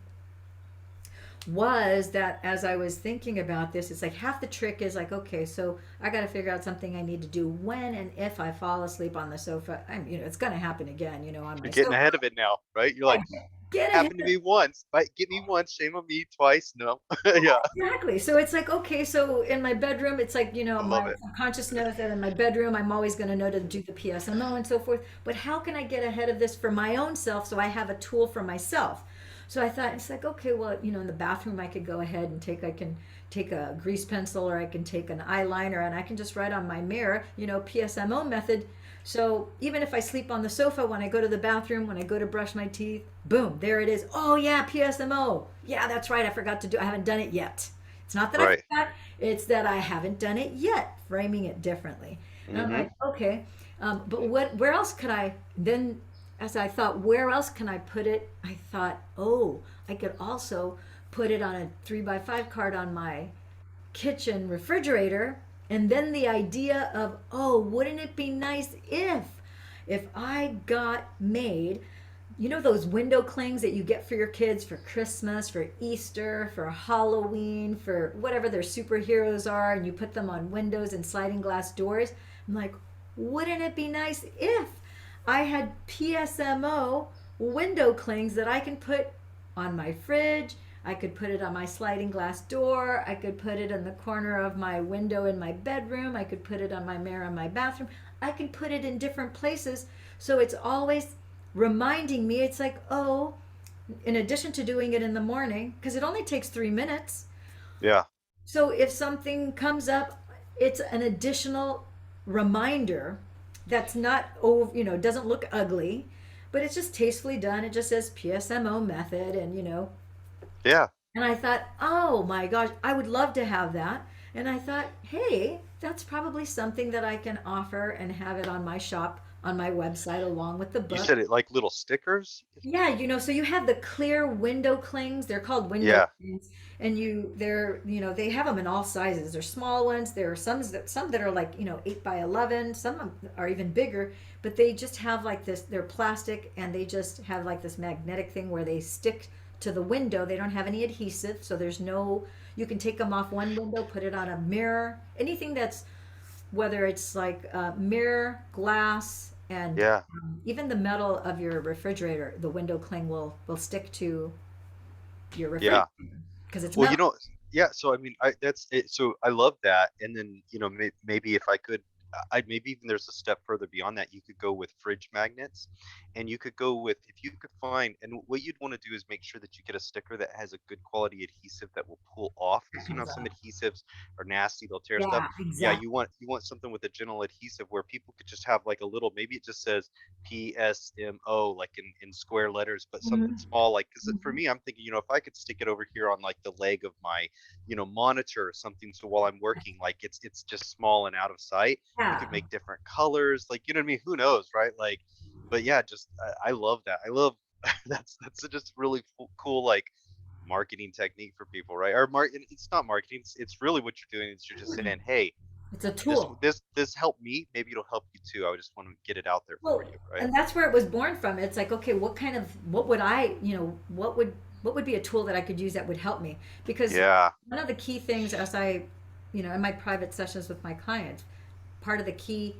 was that as I was thinking about this, it's like half the trick is like, okay, so I got to figure out something I need to do when and if I fall asleep on the sofa. It's going to happen again, on You're my getting sofa. ahead of it now, right? You're like, Get ahead. happened to me once. Right? Get me once, shame on me twice. No. Yeah. Exactly. So it's like, okay, so in my bedroom, it's like, I love my it. subconscious knows that in my bedroom, I'm always going to know to do the PSMO and so forth. But how can I get ahead of this for my own self so I have a tool for myself? So I thought, it's like, okay, well, in the bathroom, I could go ahead and I can take a grease pencil, or I can take an eyeliner, and I can just write on my mirror, PSMO method. So even if I sleep on the sofa, when I go to the bathroom, when I go to brush my teeth, boom, there it is. Oh yeah, PSMO. Yeah, that's right. I forgot to do. I haven't done it yet. It's not that I Right. forgot, it's that I haven't done it yet, framing it differently. And I'm Mm-hmm. like, okay, but where else could I then, as I thought, where else can I put it? I thought, oh, I could also put it on a 3x5 card on my kitchen refrigerator. And then the idea of, oh, wouldn't it be nice if I got made, you know, those window clings that you get for your kids for Christmas, for Easter, for Halloween, for whatever their superheroes are, and you put them on windows and sliding glass doors. I'm like, wouldn't it be nice if I had PSMO window clings that I can put on my fridge? I could put it on my sliding glass door. I could put it in the corner of my window in my bedroom. I could put it on my mirror in my bathroom. I can put it in different places. So it's always reminding me, it's like, oh, in addition to doing it in the morning, because it only takes 3 minutes. Yeah. So if something comes up, it's an additional reminder that's not, oh, you know, doesn't look ugly, but it's just tastefully done. It just says PSMO method, and, you know, Yeah. and I thought, oh my gosh, I would love to have that. And I thought, hey, that's probably something that I can offer and have it on my shop, on my website, along with the You book. said it like little stickers? Yeah, you know, so you have the clear window clings. They're called window Yeah. clings, and they're, you know, they have them in all sizes. There's small ones. There are some that are like, you know, 8 by 11. Some are even bigger, but they just have like this. They're plastic, and they just have like this magnetic thing where they stick to the window. They don't have any adhesive, so there's no. You can take them off one window, put it on a mirror, anything that's, whether it's like mirror, glass, and Yeah. even the metal of your refrigerator, the window cling will stick to your Yeah. refrigerator because it's Well, metal. yeah. So I mean, I that's it. So I love that. And then, maybe if I could, I maybe even there's a step further beyond that. You could go with fridge magnets, and you could go with if you could find. And what you'd want to do is make sure that you get a sticker that has a good quality adhesive that will pull off, That because comes some off. adhesives are nasty. They'll tear stuff. Yeah, Yeah, exactly. you want something with a gentle adhesive where people could just have like a little. Maybe it just says PSMO, like in square letters, but something Mhm. small, like, because for Mhm. me, I'm thinking, if I could stick it over here on like the leg of my, monitor or something, so while I'm working, like it's just small and out of sight. You Yeah, could make different colors, like, you know what I mean? Who knows, right? Like, but yeah, just I love that. I love that's just really cool, like, marketing technique for people, right? It's not marketing. It's really what you're doing is you're just saying, hey, it's a this tool. this this helped me. Maybe it'll help you too. I just want to get it out there for Well, you, right? and that's where it was born from. It's like, okay, what would I, you know, what would be a tool that I could use that would help me? Because Yeah. one of the key things as you know, in my private sessions with my clients, part of the key,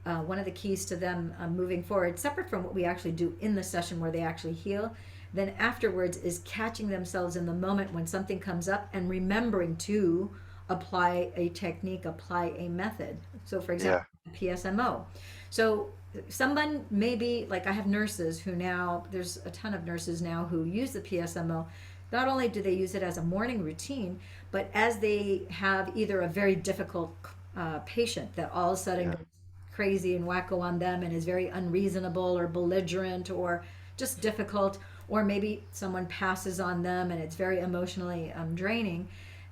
one of the keys to them moving forward, separate from what we actually do in the session where they actually heal, then afterwards is catching themselves in the moment when something comes up and remembering to apply a technique, apply a method. So, for Yeah. example, PSMO. So, someone maybe, like I have nurses who now, there's a ton of nurses now who use the PSMO. Not only do they use it as a morning routine, but as they have either a very difficult patient that all of a sudden Yeah. goes crazy and wacko on them and is very unreasonable or belligerent or just difficult, or maybe someone passes on them and it's very emotionally draining,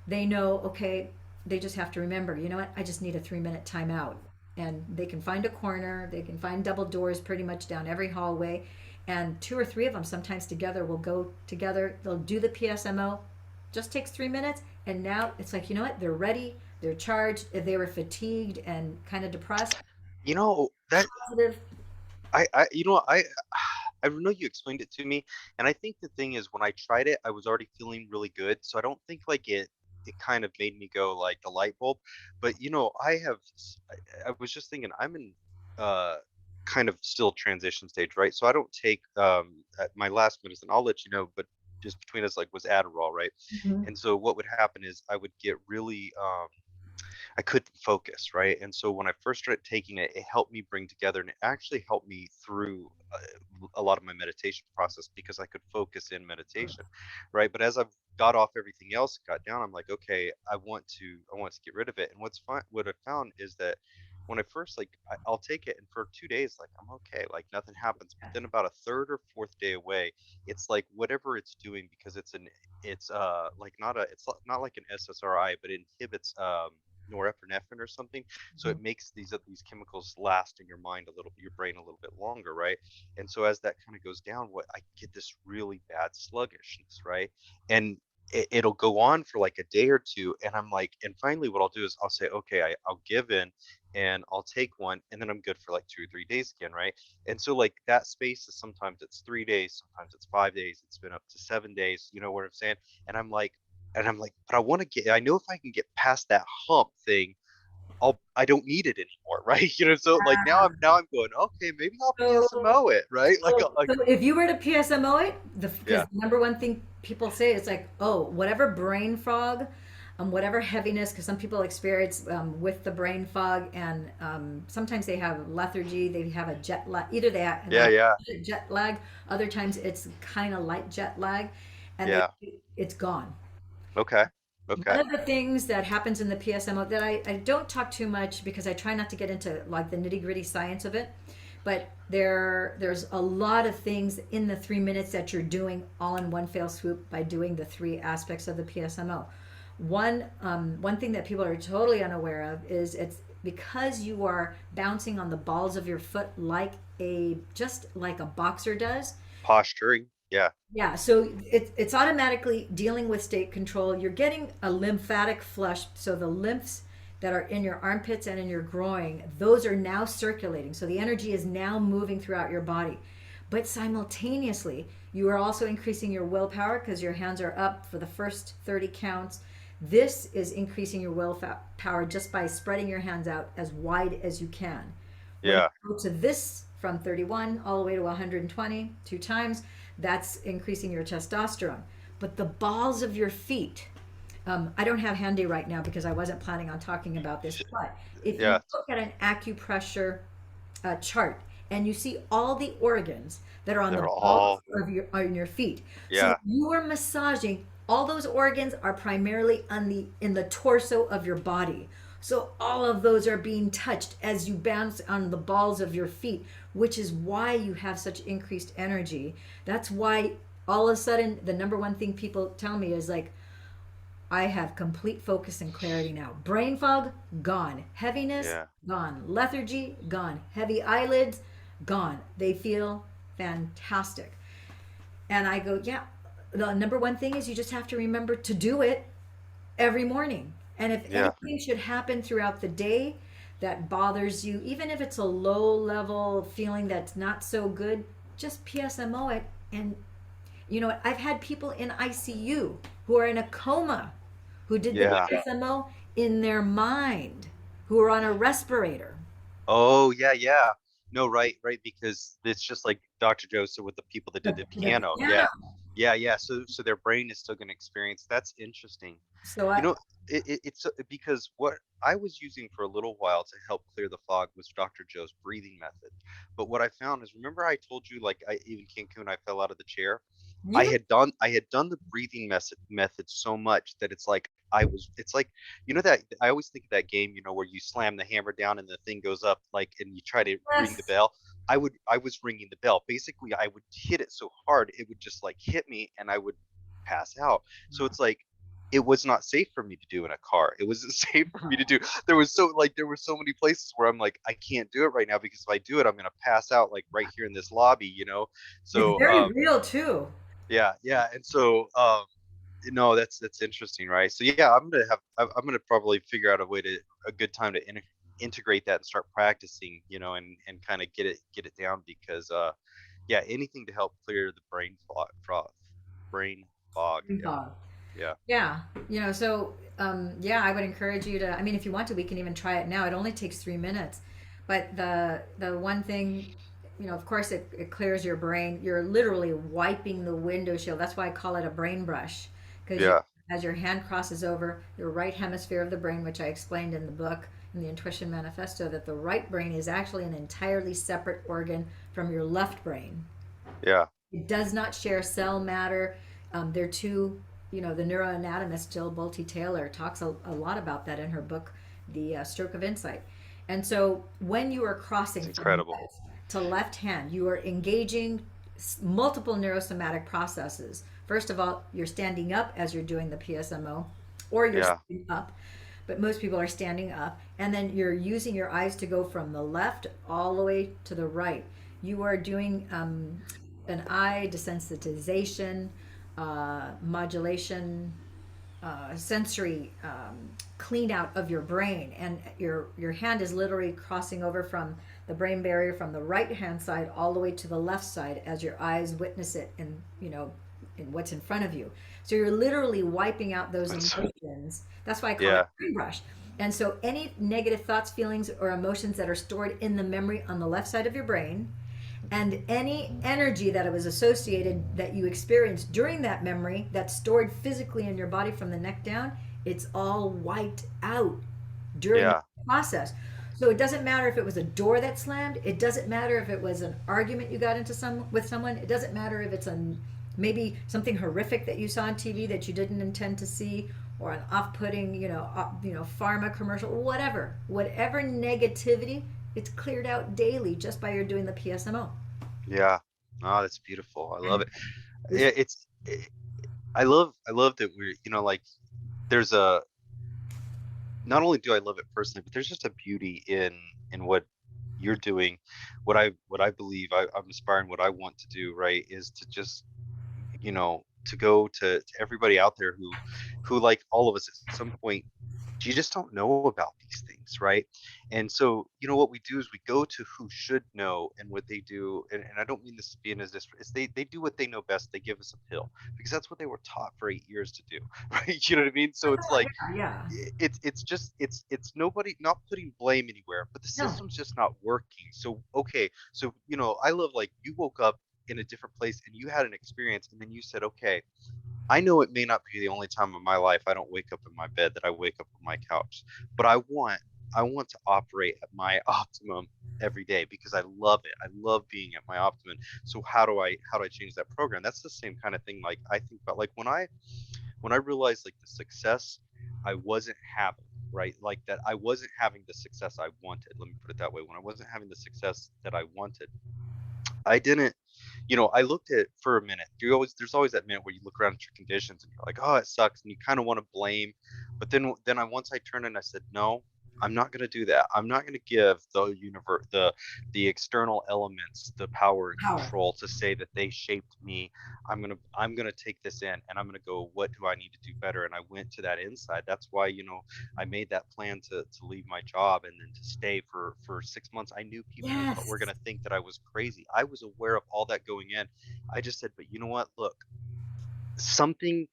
they know, okay, they just have to remember, you know what, I just need a 3 minute timeout. And they can find a corner, they can find double doors pretty much down every hallway. And two or three of them sometimes together will go together, they'll do the PSMO, just takes 3 minutes. And now it's like, you know what, they're ready, they're charged. If they were fatigued and kind of depressed, You know that positive. I know you explained it to me, and I think the thing is when I tried it, I was already feeling really good, so I don't think like it kind of made me go like the light bulb. But I was just thinking I'm in uh kind of still transition stage, right? So I don't take my last medicine. I'll let you know, but just between us, like, was Adderall, right? Mhm. And so what would happen is I would get really I couldn't focus, right? And so when I first started taking it, it helped me bring together, and it actually helped me through a lot of my meditation process because I could focus in meditation, right? But as I've got off everything else, got down, I'm like, okay, I want to get rid of it. And what I found is that when I first like I'll take it, and for 2 days like I'm okay, like nothing happens. But then about a third or fourth day away, it's like whatever it's doing, because it's like not a it's not like an SSRI, but it inhibits norepinephrine or something. So Mhm. it makes these chemicals last in your mind a little your brain a little bit longer, right? And so as that kind of goes down, what I get this really bad sluggishness, right? And it'll go on for like a day or two, and I'm like, and finally what I'll do is I'll say, okay, I'll give in, and I'll take one, and then I'm good for like 2 or 3 days again, right? And so like that space is sometimes it's 3 days, sometimes it's 5 days, it's been up to 7 days, you know what I'm saying? And I'm like, but I want to I know if I can get past that hump thing, I don't need it anymore, right? You know, so like now I'm going, okay, maybe I'll So, PSMO it, right? Like, like so if you were to PSMO it, because yeah, the number one thing people say is like, oh, whatever brain fog, whatever heaviness, because some people experience with the brain fog, and sometimes they have lethargy, they have a jet lag, either they have yeah, yeah, jet lag, other times it's kind of light jet lag, and yeah. it's gone. Okay. One Okay. of the things that happens in the PSMO that I don't talk too much because I try not to get into like the nitty gritty science of it, but there's a lot of things in the 3 minutes that you're doing all in one fell swoop by doing the three aspects of the PSMO. One thing that people are totally unaware of is it's because you are bouncing on the balls of your foot like a just like a boxer does. Posturing. Yeah. Yeah, so it's automatically dealing with state control. You're getting a lymphatic flush, so the lymphs that are in your armpits and in your groin, those are now circulating. So the energy is now moving throughout your body. But simultaneously, you are also increasing your willpower because your hands are up for the first 30 counts. This is increasing your willpower just by spreading your hands out as wide as you can. When Yeah. you go to this from 31 all the way to 120, 2 times, that's increasing your testosterone. But the balls of your feet, I don't have handy right now because I wasn't planning on talking about this. But if Yeah. you look at an acupressure chart and you see all the organs that are on the They're balls all of on your feet, so yeah. you are massaging. All those organs are primarily on the in the torso of your body. So all of those are being touched as you bounce on the balls of your feet, which is why you have such increased energy. That's why all of a sudden the number one thing people tell me is like, I have complete focus and clarity now. Brain fog, gone. Heaviness, Yeah. gone. Lethargy, gone. Heavy eyelids, gone. They feel fantastic. And I go, yeah, the number one thing is you just have to remember to do it every morning. And if Yeah. anything should happen throughout the day that bothers you, even if it's a low level feeling that's not so good, just PSMO it. And you know, I've had people in ICU who are in a coma who did the Yeah. PSMO in their mind, who are on a respirator. Oh, yeah, yeah. No, right, right, because it's just like Dr. Joseph with the people that did the The piano. piano. Yeah. Yeah, yeah. So their brain is still going to experience. That's interesting. So You I, know, it's because what I was using for a little while to help clear the fog was Dr. Joe's breathing method. But what I found is, remember I told you like I even Cancun, I fell out of the chair. yeah, I had done the breathing method so much that it's like it's like that I always think of that game, where you slam the hammer down and the thing goes up, like, and you try to ring the yes, bell. I was ringing the bell. Basically, I would hit it so hard it would just like hit me and I would pass out. So it's like it was not safe for me to do in a car. It wasn't safe for me to do. There were so many places where I'm like, I can't do it right now because if I do it, I'm gonna pass out like right here in this lobby. it's So very real too. yeah, yeah. And so no, that's interesting, right? So yeah, I'm gonna probably figure out a good time to integrate that and start practicing, and kind of get it down because yeah, anything to help clear the brain fog. Yeah, yeah, Yeah, so yeah, I would encourage you to. I mean, if you want to, we can even try it now. It only takes 3 minutes, but the one thing, of course, it clears your brain. You're literally wiping the window shield. That's why I call it a brain brush, because yeah, as your hand crosses over your right hemisphere of the brain, which I explained in the book in the Intuition Manifesto, that the right brain is actually an entirely separate organ from your left brain. yeah, It does not share cell matter. They're two, the neuroanatomist Jill Bolte Taylor talks a lot about that in her book, The Stroke of Insight. And so when you are It's crossing from incredible. right to left hand, you are engaging multiple neurosomatic processes. First of all, you're standing up as you're doing the PSMO, or you're Yeah. sitting up, but most people are standing up. And then you're using your eyes to go from the left all the way to the right. You are doing an eye desensitization, modulation, sensory clean out of your brain, and your hand is literally crossing over from the brain barrier from the right hand side all the way to the left side as your eyes witness it in in what's in front of you. So you're literally wiping out those That's emotions. That's why I call it yeah. a brain brush. And so any negative thoughts, feelings, or emotions that are stored in the memory on the left side of your brain, and any energy that it was associated that you experienced during that memory that's stored physically in your body from the neck down, it's all wiped out during the Yeah. process. So it doesn't matter if it was a door that slammed, it doesn't matter if it was an argument you got into some with someone, it doesn't matter if it's a maybe something horrific that you saw on TV that you didn't intend to see, or an off-putting pharma commercial, whatever negativity, it's cleared out daily just by your doing the PSMO. Yeah. Oh, that's beautiful. I love And it. there's I love that we're, like there's a not only do I love it personally, but there's just a beauty in what you're doing. What I believe I'm aspiring, what I want to do, right, is to just, to go to everybody out there who like all of us at some point, you just don't know about these things, right? And so, what we do is we go to who should know, and what they do, and I don't mean this to be in as this, is they do what they know best. They give us a pill because that's what they were taught for 8 years to do, right? You know what I mean? So it's like yeah, it's just it's nobody, not putting blame anywhere, but the no, system's just not working. So okay, so I love, like, you woke up in a different place and you had an experience, and then you said, okay, I know it may not be the only time in my life I don't wake up in my bed, that I wake up on my couch, but I want to operate at my optimum every day because I love it. I love being at my optimum. So how do I change that program? That's the same kind of thing, like I think about, like when I realized, like, the success I wasn't having, right? Like that I wasn't having the success I wanted. Let me put it that way. When I wasn't having the success that I wanted, I didn't, I looked at it for a minute. There's always that minute where you look around at your conditions and you're like, oh, it sucks, and you kind of want to blame. But then once I turned and I said, no, I'm not going to do that. I'm not going to give the universe, the external elements, the power and power. control to say that they shaped me. I'm gonna take this in, and I'm gonna go, what do I need to do better? And I went to that inside. That's why, I made that plan to leave my job and then to stay for 6 months. I knew people were Yes, gonna think that I was crazy. I was aware of all that going in. I just said, but you know what? Look, something,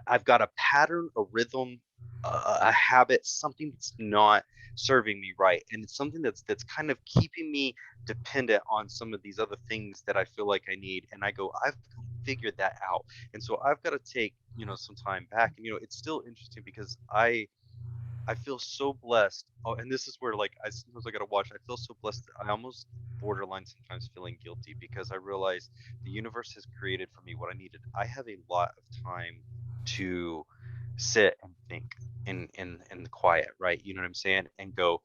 I've got a pattern, a rhythm, a habit, something that's not serving me right, and it's something that's kind of keeping me dependent on some of these other things that I feel like I need. And I go, I've got to figure that out, and so I've got to take, some time back. And it's still interesting because I feel so blessed. Oh, and this is where, like, I sometimes I gotta watch. I feel so blessed that I almost borderline sometimes feeling guilty because I realize the universe has created for me what I needed. I have a lot of time to sit and think in the quiet, right? You know what I'm saying? And go,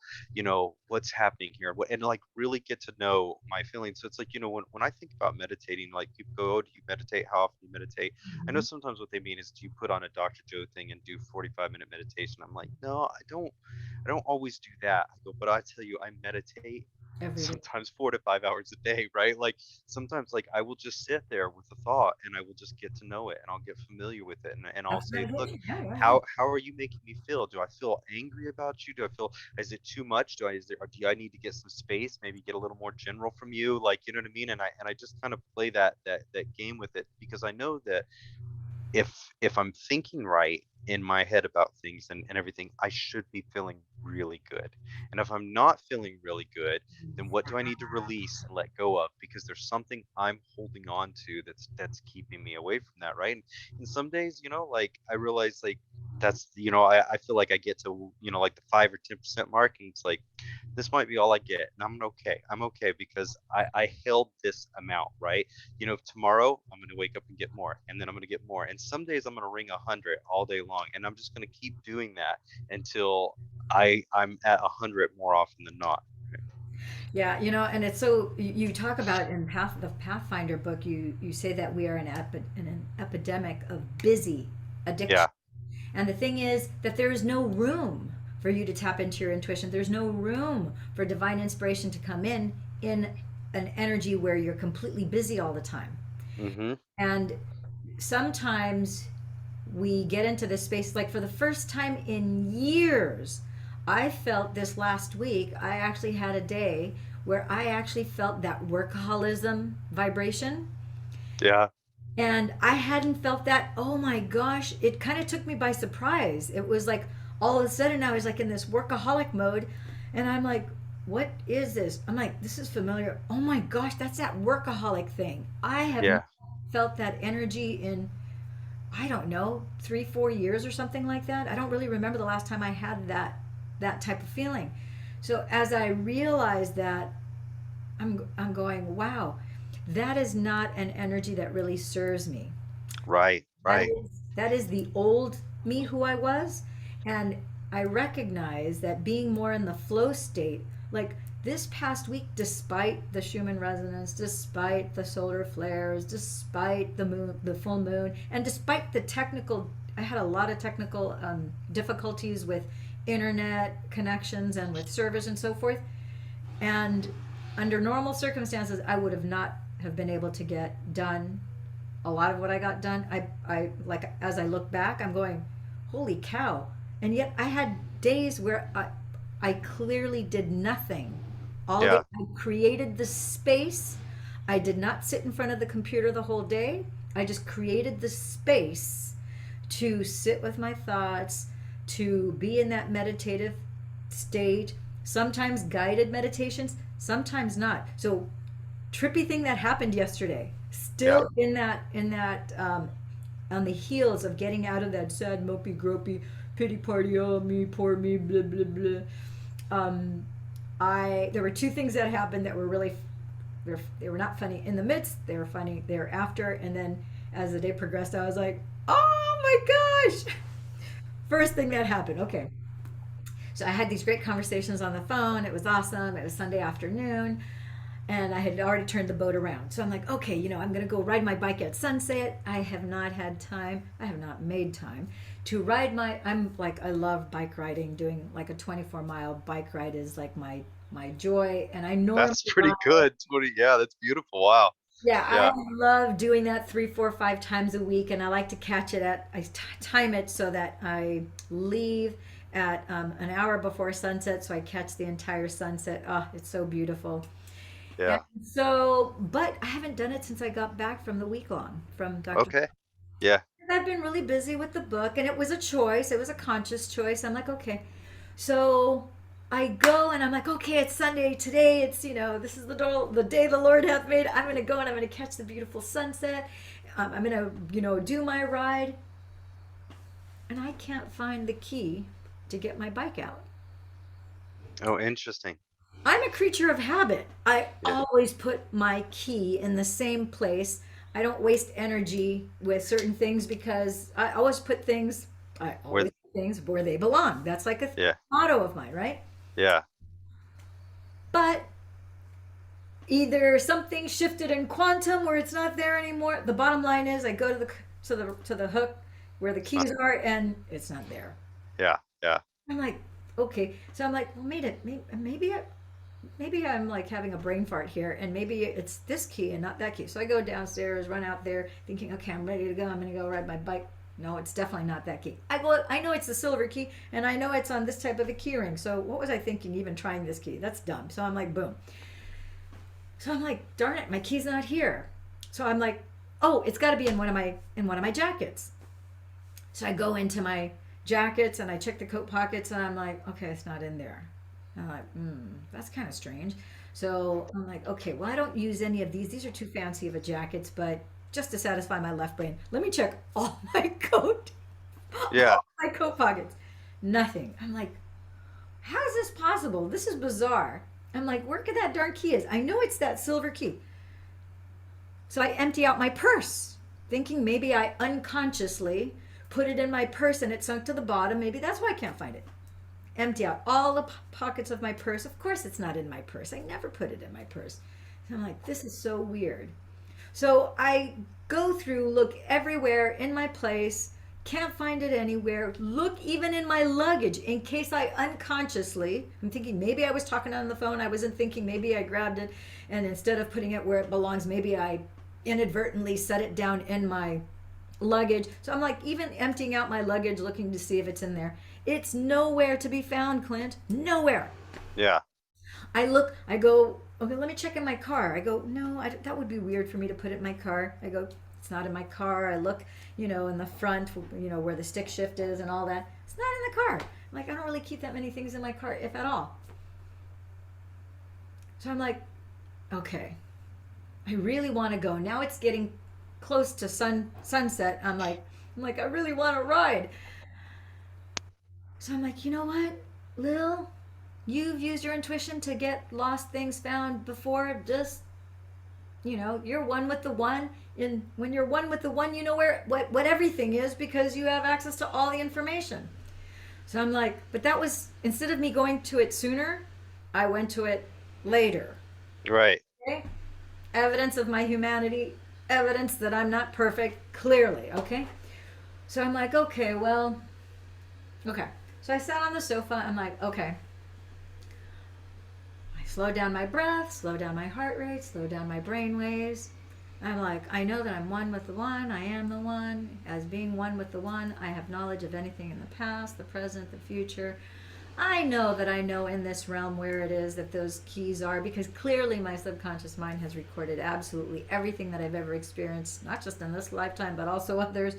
what's happening here? And like really get to know my feelings. So it's like, when I think about meditating, like people go, oh, do you meditate? How often do you meditate? I know sometimes what they mean is, do you put on a Dr. Joe thing and do 45-minute meditation? I'm like, no, I don't always do that. I go, but I tell you, I meditate every day. sometimes 4 to 5 hours a day, right? Like sometimes, like, I will just sit there with a thought and I will just get to know it and I'll get familiar with it, and I'll That's say, look, meditation. Yeah, yeah, yeah. how are you making me feel? Do I feel angry about you? Do I feel, is it too much? Do I need to get some space? Maybe get a little more general from you, like, you know what I mean? And I just kind of play that game with it because I know that if I'm thinking right in my head about things and everything, I should be feeling really good. And if I'm not feeling really good, then what do I need to release and let go of? Because there's something I'm holding on to that's keeping me away from that, right? And some days, like I realize, like, that's, I feel like I get to, like the 5 or 10% mark, and it's like, this might be all I get, and I'm okay. I'm okay because I held this amount, right? Tomorrow I'm going to wake up and get more, and then I'm going to get more. And some days I'm going to ring 100 all day long, and I'm just going to keep doing that until I'm at 100 more often than not. Yeah, and it's so you talk about in the Pathfinder book, you say that we are in an epidemic of busy addiction. Yeah. And the thing is that there is no room for you to tap into your intuition. There's no room for divine inspiration to come in an energy where you're completely busy all the time. Mm-hmm. And sometimes we get into this space, like for the first time in years, I felt this last week, I actually had a day where I actually felt that workaholism vibration. Yeah. And I hadn't felt that. Oh my gosh, it kind of took me by surprise. It was like all of a sudden I was like in this workaholic mode, and I'm like, what is this? I'm like, this is familiar. Oh my gosh, that's that workaholic thing. I have not Yeah. felt that energy in, I don't know, 3 4 years or something like that. I don't really remember the last time I had that type of feeling. So as I realized that, I'm going, wow, that is not an energy that really serves me. Right. Right. That is the old me who I was, and I recognize that being more in the flow state, like this past week, despite the Schumann resonance, despite the solar flares, despite the moon, the full moon, and despite the technical, I had a lot of technical difficulties with internet connections and with servers and so forth. And under normal circumstances, I would have not have been able to get done a lot of what I got done. I like as I look back, I'm going, holy cow! And yet I had days where I clearly did nothing all day. Yeah. I created the space. I did not sit in front of the computer the whole day. I just created the space to sit with my thoughts, to be in that meditative state. Sometimes guided meditations, sometimes not. So trippy thing that happened yesterday, Yeah. still in that on the heels of getting out of that sad mopey gropey pity party, oh me poor me, blah blah blah. um I there were two things that happened that were really, they were not funny in the midst, they were funny, they were after, and then as the day progressed I was like, oh my gosh. First thing that happened, okay, so I had these great conversations on the phone. It was awesome. It was Sunday afternoon, and I had already turned the boat around. So I'm like, okay, I'm going to go ride my bike at sunset. I have not had time. I have not made time to ride my. I'm like, I love bike riding. Doing like a 24-mile bike ride is like my joy. And I normally That's pretty ride. good. 20. Yeah. That's beautiful. Wow. Yeah, I Yeah. love doing that 3 4 5 times a week, and I like to catch it at. Time it so that I leave at an hour before sunset, so I catch the entire sunset. Oh, it's so beautiful. And Yeah. so, but I haven't done it since I got back from the week long from Dr. Okay. Yeah. I've been really busy with the book, and it was a choice. It was a conscious choice. I'm like, okay. So I go and I'm like, okay, it's Sunday today. It's, this is the day the Lord hath made. I'm going to go and I'm going to catch the beautiful sunset. I'm going to, do my ride. And I can't find the key to get my bike out. Oh, interesting. I'm a creature of habit. I Yeah. always put my key in the same place. I don't waste energy with certain things because I Where? always put things where they belong. That's like a Yeah. motto of mine, right? Yeah. But either something shifted in quantum where it's not there anymore. The bottom line is I go to the hook where the It's not. keys are and it's not there. Yeah. Yeah. I'm like, okay. So I'm like, well, maybe I'm like having a brain fart here, and maybe it's this key and not that key. So I go downstairs, run out there, thinking, okay, I'm ready to go. I'm going to go ride my bike. No, it's definitely not that key. I know it's the silver key, and I know it's on this type of a key ring. So what was I thinking even trying this key? That's dumb. So I'm like, boom. So I'm like, darn it, my key's not here. So I'm like, oh, it's got to be in one of my jackets. So I go into my jackets and I check the coat pockets, and I'm like, okay, it's not in there. And I'm like, that's kind of strange. So I'm like, okay, well, I don't use any of these. These are too fancy of a jackets, but just to satisfy my left brain, let me check all my Yeah. my coat pockets. Nothing. I'm like, how is this possible? This is bizarre. I'm like, where could that darn key is? I know it's that silver key. So I empty out my purse, thinking maybe I unconsciously put it in my purse and it sunk to the bottom. Maybe that's why I can't find it. empty out all the pockets of my purse. Of course, it's not in my purse. I never put it in my purse. And I'm like, this is so weird. So I go through, look everywhere in my place, can't find it anywhere. Look even in my luggage in case I unconsciously, I'm thinking maybe I was talking on the phone, I wasn't thinking, maybe I grabbed it, and instead of putting it where it belongs, maybe I inadvertently set it down in my luggage. So I'm like even emptying out my luggage looking to see if it's in there. It's nowhere to be found, Clint. Nowhere. Yeah. I look, I go, okay, let me check in my car. I go, no, that would be weird for me to put it in my car. I go, it's not in my car. I look, in the front, where the stick shift is and all that. It's not in the car. I'm like, I don't really keep that many things in my car, if at all. So I'm like, okay, I really want to go. Now it's getting close to sunset. I'm like, I really want to ride. So I'm like, you know what, Lil, you've used your intuition to get lost things found before. Just, you're one with the one. And when you're one with the one, you know what everything is because you have access to all the information. So I'm like, but that was, instead of me going to it sooner, I went to it later. Right. Okay? Evidence of my humanity, evidence that I'm not perfect, clearly, okay? So I'm like, okay, well, okay. So I sat on the sofa. I'm like, okay. I slow down my breath, slow down my heart rate, slow down my brain waves. I'm like, I know that I'm one with the one. I am the one. As being one with the one, I have knowledge of anything in the past, the present, the future. I know that I know in this realm where it is that those keys are, because clearly my subconscious mind has recorded absolutely everything that I've ever experienced, not just in this lifetime, but also others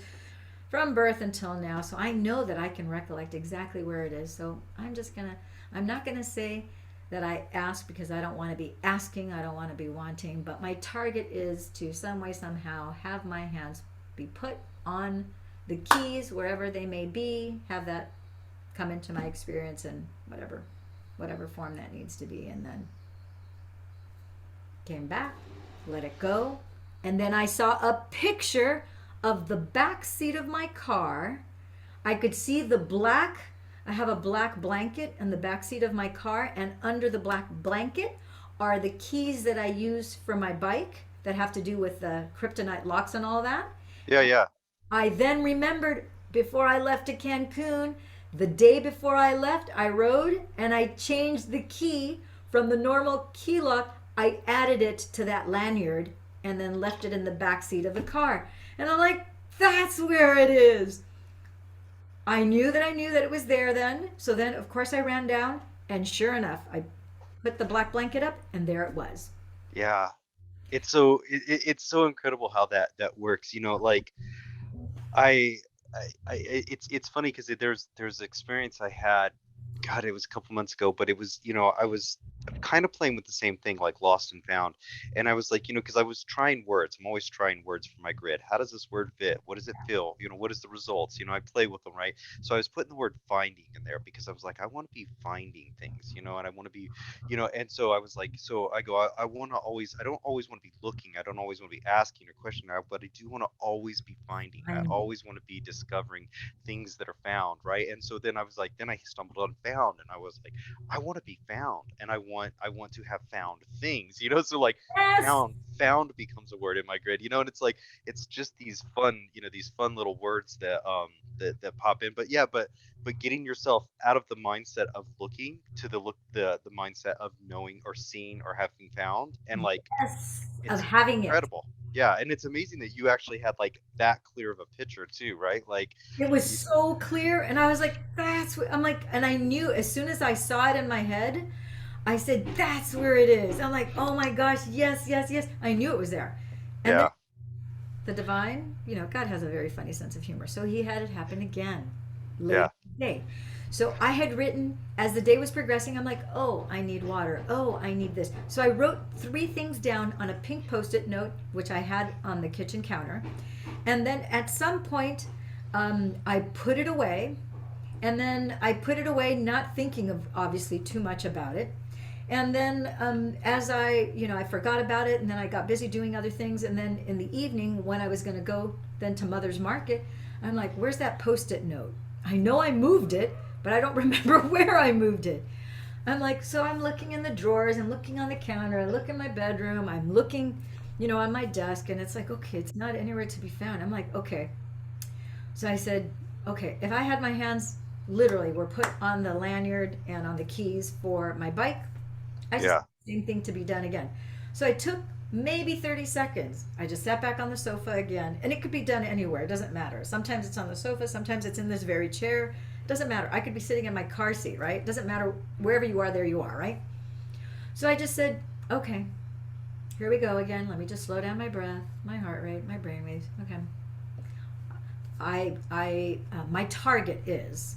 from birth until now. So I know that I can recollect exactly where it is. So I'm not gonna say that I ask because I don't want to be asking, I don't want to be wanting, but my target is to some way, somehow have my hands be put on the keys wherever they may be, have that come into my experience in whatever form that needs to be, and then came back, let it go, and then I saw a picture of the back seat of my car. I could see I have a black blanket in the back seat of my car, and under the black blanket are the keys that I use for my bike that have to do with the kryptonite locks and all that. Yeah, yeah. I then remembered before I left to Cancun, the day before I left, I rode and I changed the key from the normal key lock. I added it to that lanyard and then left it in the back seat of the car. And I'm like, that's where it is. I knew that it was there then. So then, of course, I ran down, and sure enough, I put the black blanket up, and there it was. Yeah. It's so incredible how that works. Like I, it's funny because there's experience I had. God, it was a couple months ago, but it was, I was kind of playing with the same thing, like lost and found. And I was like, because I was trying words. I'm always trying words for my grid. How does this word fit? What does it feel? What is the results? I play with them, right? So I was putting the word finding in there because I was like, I want to be finding things, and I want to be, and so I was like, so I go, I want to always, I don't always want to be looking. I don't always want to be asking or questioning, but I do want to always be finding. I Finding. always want to be discovering things that are found, right? And so then I was like, then I stumbled on found, and I was like, I want to be found, and I want to have found things, so like Yes. found becomes a word in my grid, and it's like it's just these fun little words that pop in. But yeah, but getting yourself out of the mindset of looking to the mindset of knowing or seeing or having found, and like Yes. Of it's having it. incredible. Yeah, and it's amazing that you actually had like that clear of a picture too, right? Like It was you, so clear, and I was like, that's what I'm like, and I knew as soon as I saw it in my head, I said, that's where it is. I'm like, oh my gosh, yes, yes, yes. I knew it was there. And then yeah, the divine, God has a very funny sense of humor. So he had it happen again later yeah, in the day. So I had written, as the day was progressing, I'm like, oh, I need water. Oh, I need this. So I wrote 3 things down on a pink Post-it note, which I had on the kitchen counter. And then at some point, I put it away. And then I put it away, not thinking of obviously too much about it. And then as I forgot about it, and then I got busy doing other things. And then in the evening, when I was going to go then to Mother's Market, I'm like, where's that Post-it note? I know I moved it, but I don't remember where I moved it. I'm like, so I'm looking in the drawers, I'm looking on the counter, I look in my bedroom, I'm looking, on my desk, and it's like, okay, it's not anywhere to be found. I'm like, okay. So I said, okay, if I had my hands literally were put on the lanyard and on the keys for my bike, I just Yeah. the same thing to be done again. So I took maybe 30 seconds. I just sat back on the sofa again, and it could be done anywhere. It doesn't matter. Sometimes it's on the sofa, sometimes it's in this very chair. It doesn't matter. I could be sitting in my car seat, right? It doesn't matter. Wherever you are, there you are, right? So I just said, okay, here we go again. Let me just slow down my breath, my heart rate, my brain waves. Okay. My target is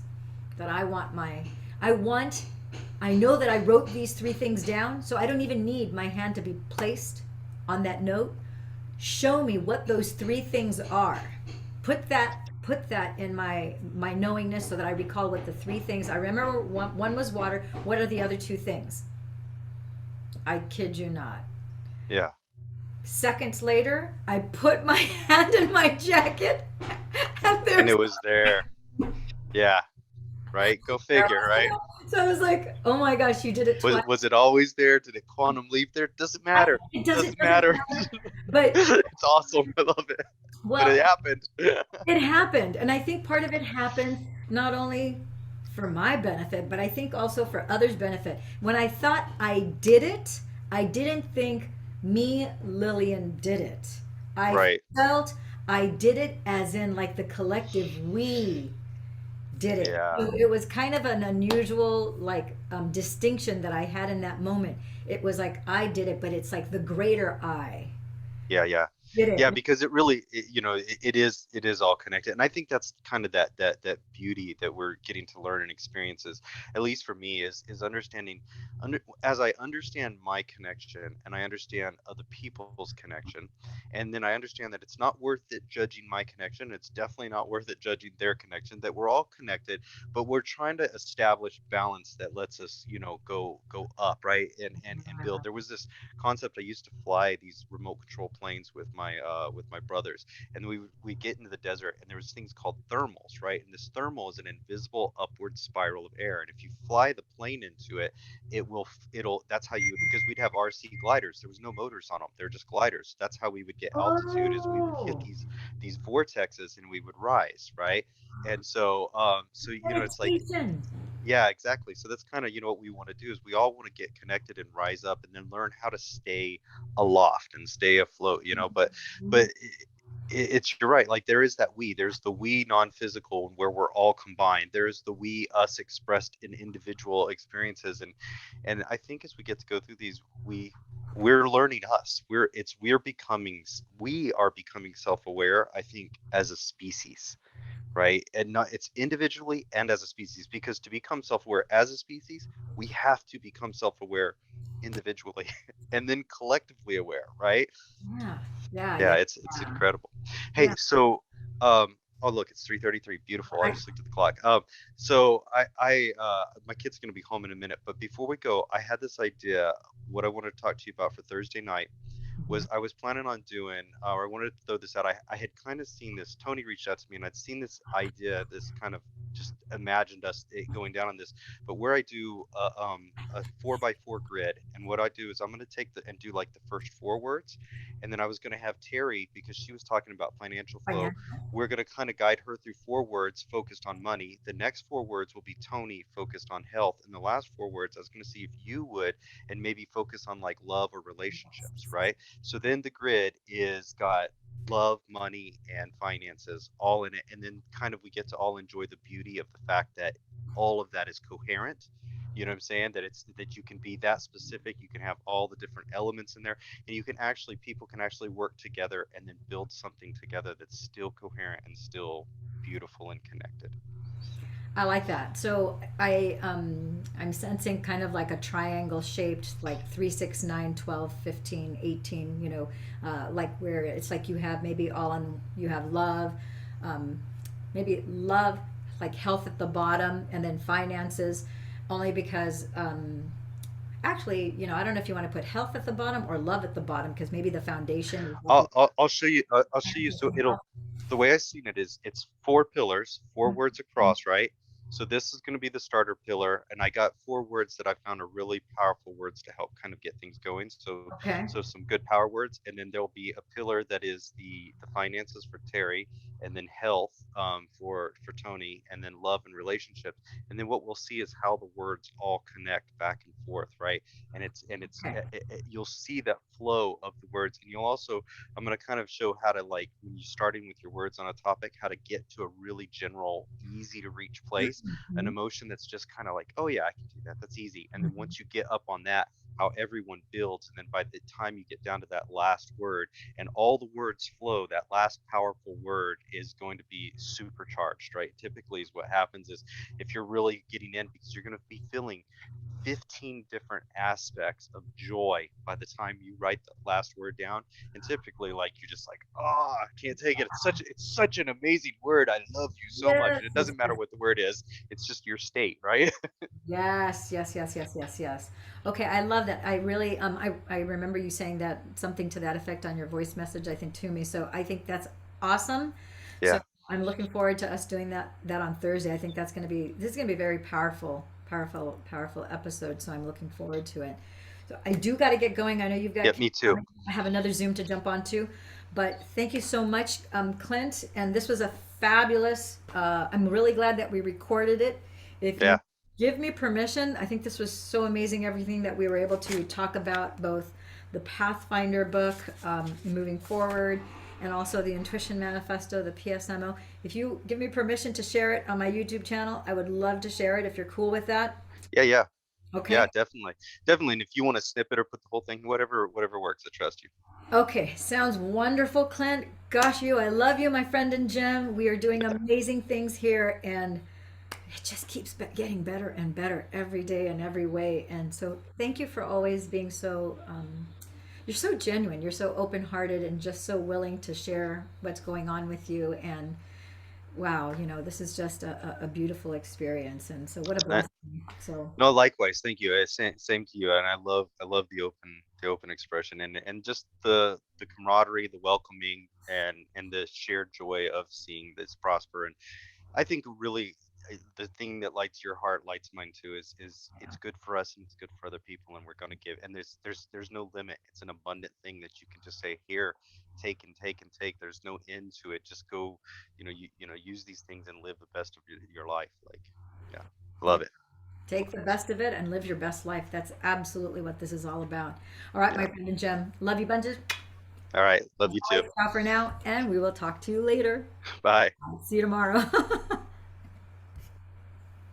that I want, I know that I wrote these three things down, so I don't even need my hand to be placed on that note. Show me what those three things are. Put that in my knowingness so that I recall what the three things. I remember one was water. What are the other two things? I kid you not. Yeah. Seconds later, I put my hand in my jacket, and And there's it was there. Yeah. Right. Go figure. Right. so I was like, oh my gosh, you did it twice. Was it always there? Did it quantum leap there? Doesn't matter. It Doesn't doesn't matter. matter. But It's awesome. I love it. But well, it happened. it happened, and I think part of it happened not only for my benefit, but I think also for others' benefit. When I thought I did it, I didn't think me, Lillian, did it. I Right. felt I did it as in like the collective we did it. Yeah. So it was kind of an unusual like distinction that I had in that moment. It was like I did it, but it's like the greater I Yeah, yeah. did Yeah, it. because it really, it is all connected. And I think that's kind of that beauty that we're getting to learn and experiences, at least for me, is understanding as I understand my connection and I understand other people's connection, and then I understand that it's not worth it judging my connection. It's definitely not worth it judging their connection, that we're all connected, but we're trying to establish balance that lets us, go up, right? And build. There was this concept. I used to fly these remote control planes with my brothers, and we get into the desert, and there was things called thermals, right? And this thermal is an invisible upward spiral of air, and if you fly the plane into it, it'll that's how you would, because we'd have RC gliders. There was no motors on them. They're just gliders. That's how we would get altitude, is we would hit Oh, these vortexes and we would rise, right? And so it's like, meditation. yeah, exactly. So that's kind of, what we want to do, is we all want to get connected and rise up and then learn how to stay aloft and stay afloat, but it's, you're right. Like, there is that there's the we non-physical, where we're all combined. There's the we us expressed in individual experiences. And I think as we get to go through these, we're learning us. We are becoming self-aware, I think, as a species, right? And not, it's individually and as a species, because to become self-aware as a species, we have to become self-aware individually and then collectively aware, right? Yeah, yeah, Yeah, yeah, it's incredible. Hey, yeah. so oh, look, it's 3:33. Beautiful. I I, just looked at the clock. So my kid's gonna be home in a minute, but before we go, I had this idea. What I wanted to talk to you about for Thursday night was, I was planning on doing, or I wanted to throw this out. I had kind of seen this. Tony reached out to me, and I'd seen this idea, this kind of just imagined us going down on this. But where I do a 4x4 grid, and what I do is I'm going to take and do like the first four words, and then I was going to have Terry, because she was talking about financial flow. finance. We're going to kind of guide her through four words focused on money. The next four words will be Tony, focused on health, and the last four words I was going to see if you would, and maybe focus on like love or relationships, right? So then the grid is got love, money, and finances all in it. And then kind of we get to all enjoy the beauty of the fact that all of that is coherent. You know what I'm saying? That you can be that specific, you can have all the different elements in there, and people can actually work together and then build something together that's still coherent and still beautiful and connected. I like that. So I'm sensing kind of like a triangle shaped, like 3, 6, 9, 12, 15, 18. Like where it's like you have maybe you have love, maybe love, like health at the bottom, and then finances. Only because actually, I don't know if you want to put health at the bottom or love at the bottom, because maybe the foundation is like I'll show you. I'll show you. So it'll, the way I've seen it is, it's four pillars, four words across, right? So this is going to be the starter pillar, and I got 4 words that I found are really powerful words to help kind of get things going. So Okay. so some good power words, and then there'll be a pillar that is the finances for Terry, and then health for Tony, and then love and relationships. And then what we'll see is how the words all connect back and forth, right? And it's Okay. you'll see that flow of the words, and you'll also, I'm going to kind of show how to, like, when you're starting with your words on a topic, how to get to a really general, easy to reach place, an Mhm. emotion that's just kind of like, oh yeah, I can do that. That's easy. And then Mhm. once you get up on that, how everyone builds. And then by the time you get down to that last word and all the words flow, that last powerful word is going to be supercharged, right? Typically, is what happens is if you're really getting in, because you're going to be feeling 15 different aspects of joy by the time you write the last word down. And typically, like, you're just like, oh, I can't take it. It's such an amazing word. I love you so much. Yes, And it yes, doesn't matter yes. what the word is, it's just your state, right? Yes, yes, yes, yes, yes, yes. Okay, I love that. I really, I remember you saying that something to that effect on your voice message, I think, to me. So I think that's awesome. So Yeah. I'm looking forward to us doing that on Thursday. I think that's going to be this is going to be a very powerful, powerful, powerful episode. So I'm looking forward to it. So I do got to get going. I know you've got Yep, me too. I have another Zoom to jump onto, but thank you so much, Clint. And this was a fabulous. I'm really glad that we recorded it. If you Yeah. give me permission, I think this was so amazing. Everything that we were able to talk about, both the Pathfinder book, moving forward, and also the Intuition Manifesto, the PSMO. If you give me permission to share it on my YouTube channel, I would love to share it if you're cool with that. Yeah, yeah. Yeah, Okay. definitely. Definitely. And if you want to snip it or put the whole thing, whatever works, I trust you. Okay, sounds wonderful, Clint. Gosh, you, I love you, my friend and Jim. We are doing amazing things here, and it just keeps getting better and better every day in every way. And so, thank you for always being so. You're so genuine. You're so open-hearted and just so willing to share what's going on with you. And wow, this is just a beautiful experience. And so, what a Uh, blessing. So, no, likewise. Thank you. Same to you. And I love the open expression, and just the camaraderie, the welcoming, and the shared joy of seeing this prosper. And I think really, the thing that lights your heart lights mine too, is it's good for us and it's good for other people, and we're going to give. And there's no limit. It's an abundant thing that you can just say, here, take and take and take. There's no end to it. Just go, use these things and live the best of your life. Like, yeah, yeah, love it. take the best of it and live your best life. That's absolutely what this is all about. All right, Yeah. my friend and Jim. Love you bunches. All right. Love you too. Ciao for now, and we will talk to you later. Bye. See you tomorrow.